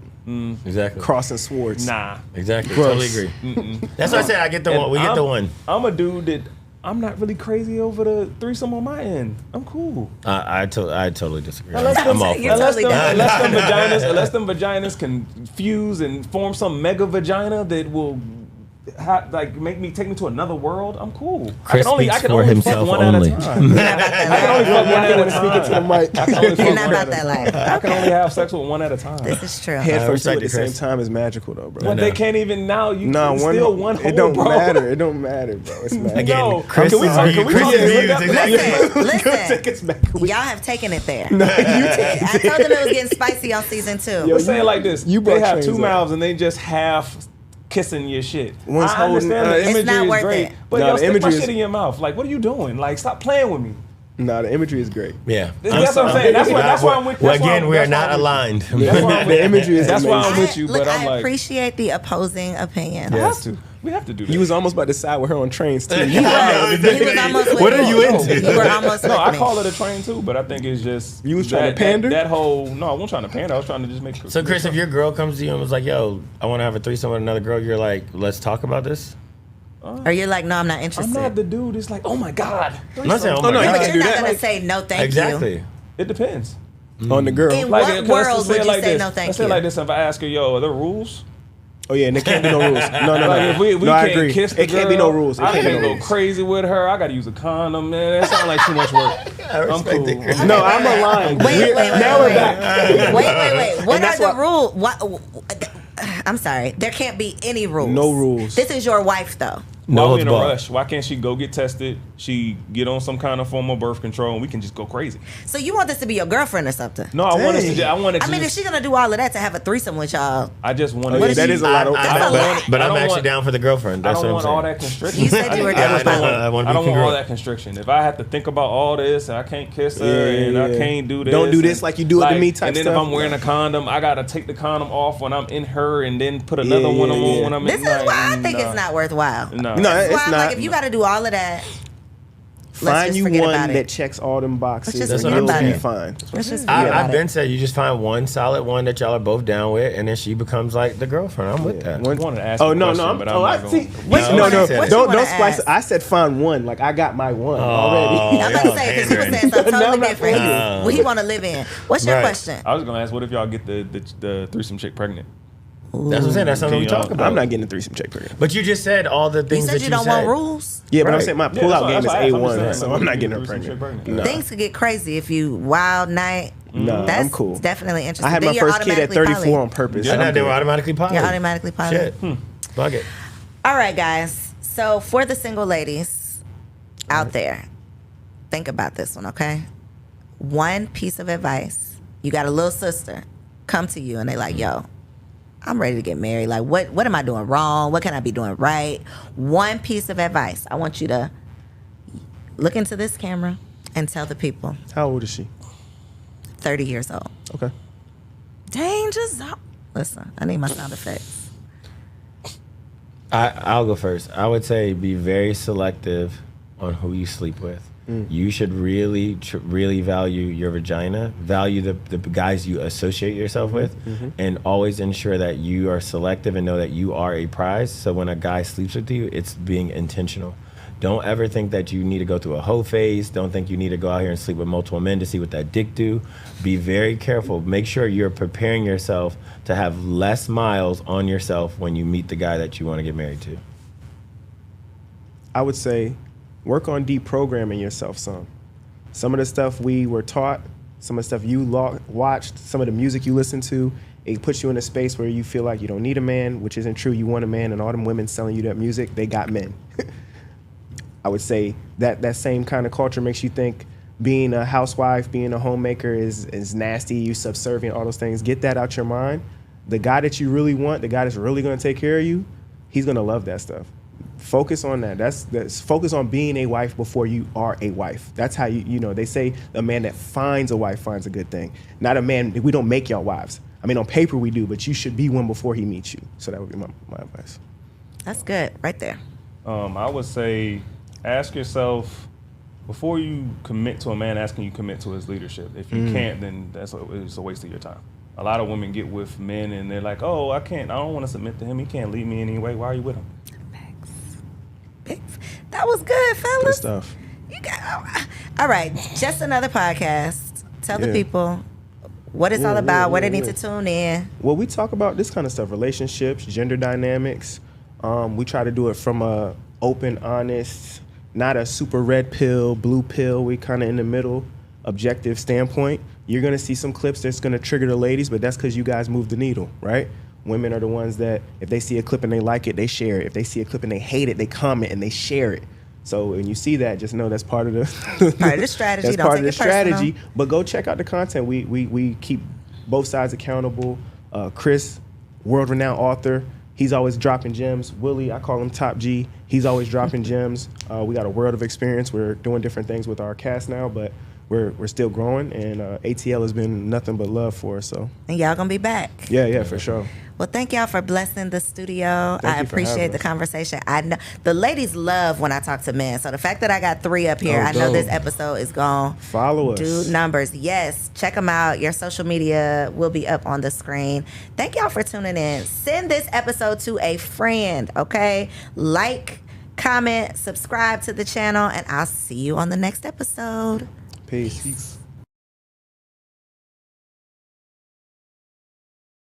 Exactly. Crossing swords. Nah. Exactly. Gross. Totally agree. That's why I said I get the one. We get the one. I'm a dude that I'm not really crazy over the threesome on my end. I'm cool. I totally disagree. Unless I'm all You're for Unless totally them, unless them vaginas can fuse and form some mega vagina that will take me to another world, I'm cool. Chris I speaks can for only himself fuck one only. at a time. You're not about that I can only life. fuck one at a Speak it to the time. mic. I can only fuck You're not one about at that a life. I can only have sex with one at a time. This is true. Head I first two respect at the it, same Chris. time is magical though, bro. But know. they can't even now. You Nah, it's one. still one It hole, don't bro. matter. It don't matter, bro. It's magical. Again, No. Chris Can we talk- can we Chris talk- views, look up- exactly. Listen, Take us back. y'all have taken it there. You take I told them it was getting spicy on season 2. Let's say it like this: you they brought have trains 2 up. mouths and they just half kissing your shit. One's I holding- understand the it's imagery not is worth great, it. but No, y'all the stick my imagery shit is- in your mouth. Like, what are you doing? Like, stop playing with me. Nah, the imagery is great. Yeah. That's what I'm saying. That's why I'm with. Well, that's why again, I'm- we are that's why not I'm with you. aligned. That's why I'm with The imagery is That's why I'm amazing. with you. But I'm I like, appreciate the opposing opinion. we have to. We have to do that. You was almost about to side with her on trains too. He was almost with What are me. you into? You were almost No, with I me. call it a train too, but I think it's just You was trying to pander? That whole no, I wasn't trying to pander. I was trying to just make sure. So, Chris, if your girl comes to you and was like, "Yo, I want to have a threesome with another girl," you're like, "Let's talk about this." Or you're like, no, I'm not interested. I'm not the dude. It's like, oh my god. I'm not saying, "Oh my no, you God." But can't you're do not that. gonna Like- say no, thank you. Exactly. It depends. on the girl. In what let's world just say would it you like say this. no, thank Let's you? say it like this. If I ask her, yo, are there rules? Oh yeah, and there can't be no rules. No, Like if we no, I can't agree. kiss the It can't be girl, no rules. It I can't be can't no go rules. crazy with her. I got to use a condom, man. That sounds like too much work. I I'm respect cool. it, Chris. No, I'm aligned. Wait. Now we're back. Wait. What And are that's the why- rules? What? I'm sorry. There can't be any rules. No rules. This is your wife, though. Why No are we in a holds barred. rush? Why can't she go get tested? She get on some kind of form of birth control, and we can just go crazy. So you want this to be your girlfriend or something? No, I want us to. Dang. I want to. I mean, if she's gonna do all of that to have a threesome with y'all, I just want Oh, to. yeah, that is a lot of. That's a lot. But I I'm don't actually want- down for the girlfriend. I That's don't what want I'm all saying. that constriction. You said you were down I for don't it. I wanna I be don't want all congruent. that constriction. If I have to think about all this and I can't kiss her and I can't do this, Don't do this and, like you do it to me type And then stuff. if I'm wearing a condom, I gotta take the condom off when I'm in her and then put another one on when I'm this in. is why I think it's not worthwhile. No. No, That's it's why I'm not. like, if you got to do all of that, let's Find just you forget one about that it. checks all them boxes. Let's just and forget you'll about be it. fine. Let's just forget about I've it. been said you just find one solid one that y'all are both down with, and then she becomes like the girlfriend. I'm with that. I wanted to ask Oh you a no, question, no, I'm, but I'm oh, not I going see. to. What you No, wanna- no, what you don't wanna splice. ask? I said find one. Like I got my one already. I'm about to say, because he was saying something No, totally I'm not different. playing. What he want to live in. What's your Right. question? I was gonna ask, what if y'all get the threesome chick pregnant? That's what I'm saying. That's something we Can y'all- talk about. I'm not getting a threesome check pregnant. But you just said all the You things said that you don't want rules. Yeah, but I'm Right. saying my Yeah, pull that's out why- game is that's why I asked. I'm just A1, saying, so like, I'm not you getting her threesome chick pregnant. pregnant. No. Things could get crazy if you wild night. No, That's I'm cool. definitely interesting. I had Then my you're first kid at automatically 34 poly. on purpose. Yeah, I'm they were good. automatically poly. You're automatically poly. Shit. Fuck it. All right, guys. So for the single ladies out there, think about this one, okay? One piece of advice. You got a little sister come to you and they like, yo, I'm ready to get married. Like, what am I doing wrong? What can I be doing right? One piece of advice. I want you to look into this camera and tell the people. How old is she? 30 years old. Okay. Danger zone. Listen, I need my sound effects. I'll go first. I would say be very selective on who you sleep with. You should really, really value your vagina, value the guys you associate yourself with, and always ensure that you are selective and know that you are a prize. So when a guy sleeps with you, it's being intentional. Don't ever think that you need to go through a hoe phase. Don't think you need to go out here and sleep with multiple men to see what that dick do. Be very careful. Make sure you're preparing yourself to have less miles on yourself when you meet the guy that you want to get married to. I would say work on deprogramming yourself some. Some of the stuff we were taught, some of the stuff you watched, some of the music you listened to, it puts you in a space where you feel like you don't need a man, which isn't true. You want a man, and all them women selling you that music, they got men. I would say that same kind of culture makes you think being a housewife, being a homemaker is nasty, you subservient, all those things. Get that out your mind. The guy that you really want, the guy that's really going to take care of you, he's going to love that stuff. Focus on that. That's focus on being a wife before you are a wife. That's how you know, they say a man that finds a wife finds a good thing. Not a man, we don't make y'all wives. I mean, on paper we do, but you should be one before he meets you. So that would be my advice. That's good, right there. I would say ask yourself, before you commit to a man, asking you commit to his leadership. If you can't, then it's a waste of your time. A lot of women get with men and they're like, oh, I don't want to submit to him. He can't lead me anyway. Why are you with him? That was good, fellas. Good stuff. You got all right. Just another podcast. Tell the Yeah. people what it's all about, where they need to tune in. Well, we talk about this kind of stuff, relationships, gender dynamics. We try to do it from a open, honest, not a super red pill, blue pill. We kind of in the middle, objective standpoint. You're going to see some clips that's going to trigger the ladies, but that's because you guys move the needle, right? Women are the ones that if they see a clip and they like it, they share it. If they see a clip and they hate it, they comment and they share it. So when you see that, just know that's part of the Part of the strategy. That's Don't part of take the it personal. strategy. But go check out the content. We keep both sides accountable. Chris, world-renowned author, he's always dropping gems. Willie, I call him Top G. He's always dropping gems. We got a world of experience. We're doing different things with our cast now, but we're still growing. And ATL has been nothing but love for us. So And y'all gonna be back. yeah, for sure. Well, thank y'all for blessing the studio. Thank I you for appreciate having the us. conversation. I know the ladies love when I talk to men. So the fact that I got 3 up here, Oh, I know dope. this episode is gone. Follow us. Do numbers. Yes. Check them out. Your social media will be up on the screen. Thank y'all for tuning in. Send this episode to a friend, okay? Like, comment, subscribe to the channel, and I'll see you on the next episode. Peace.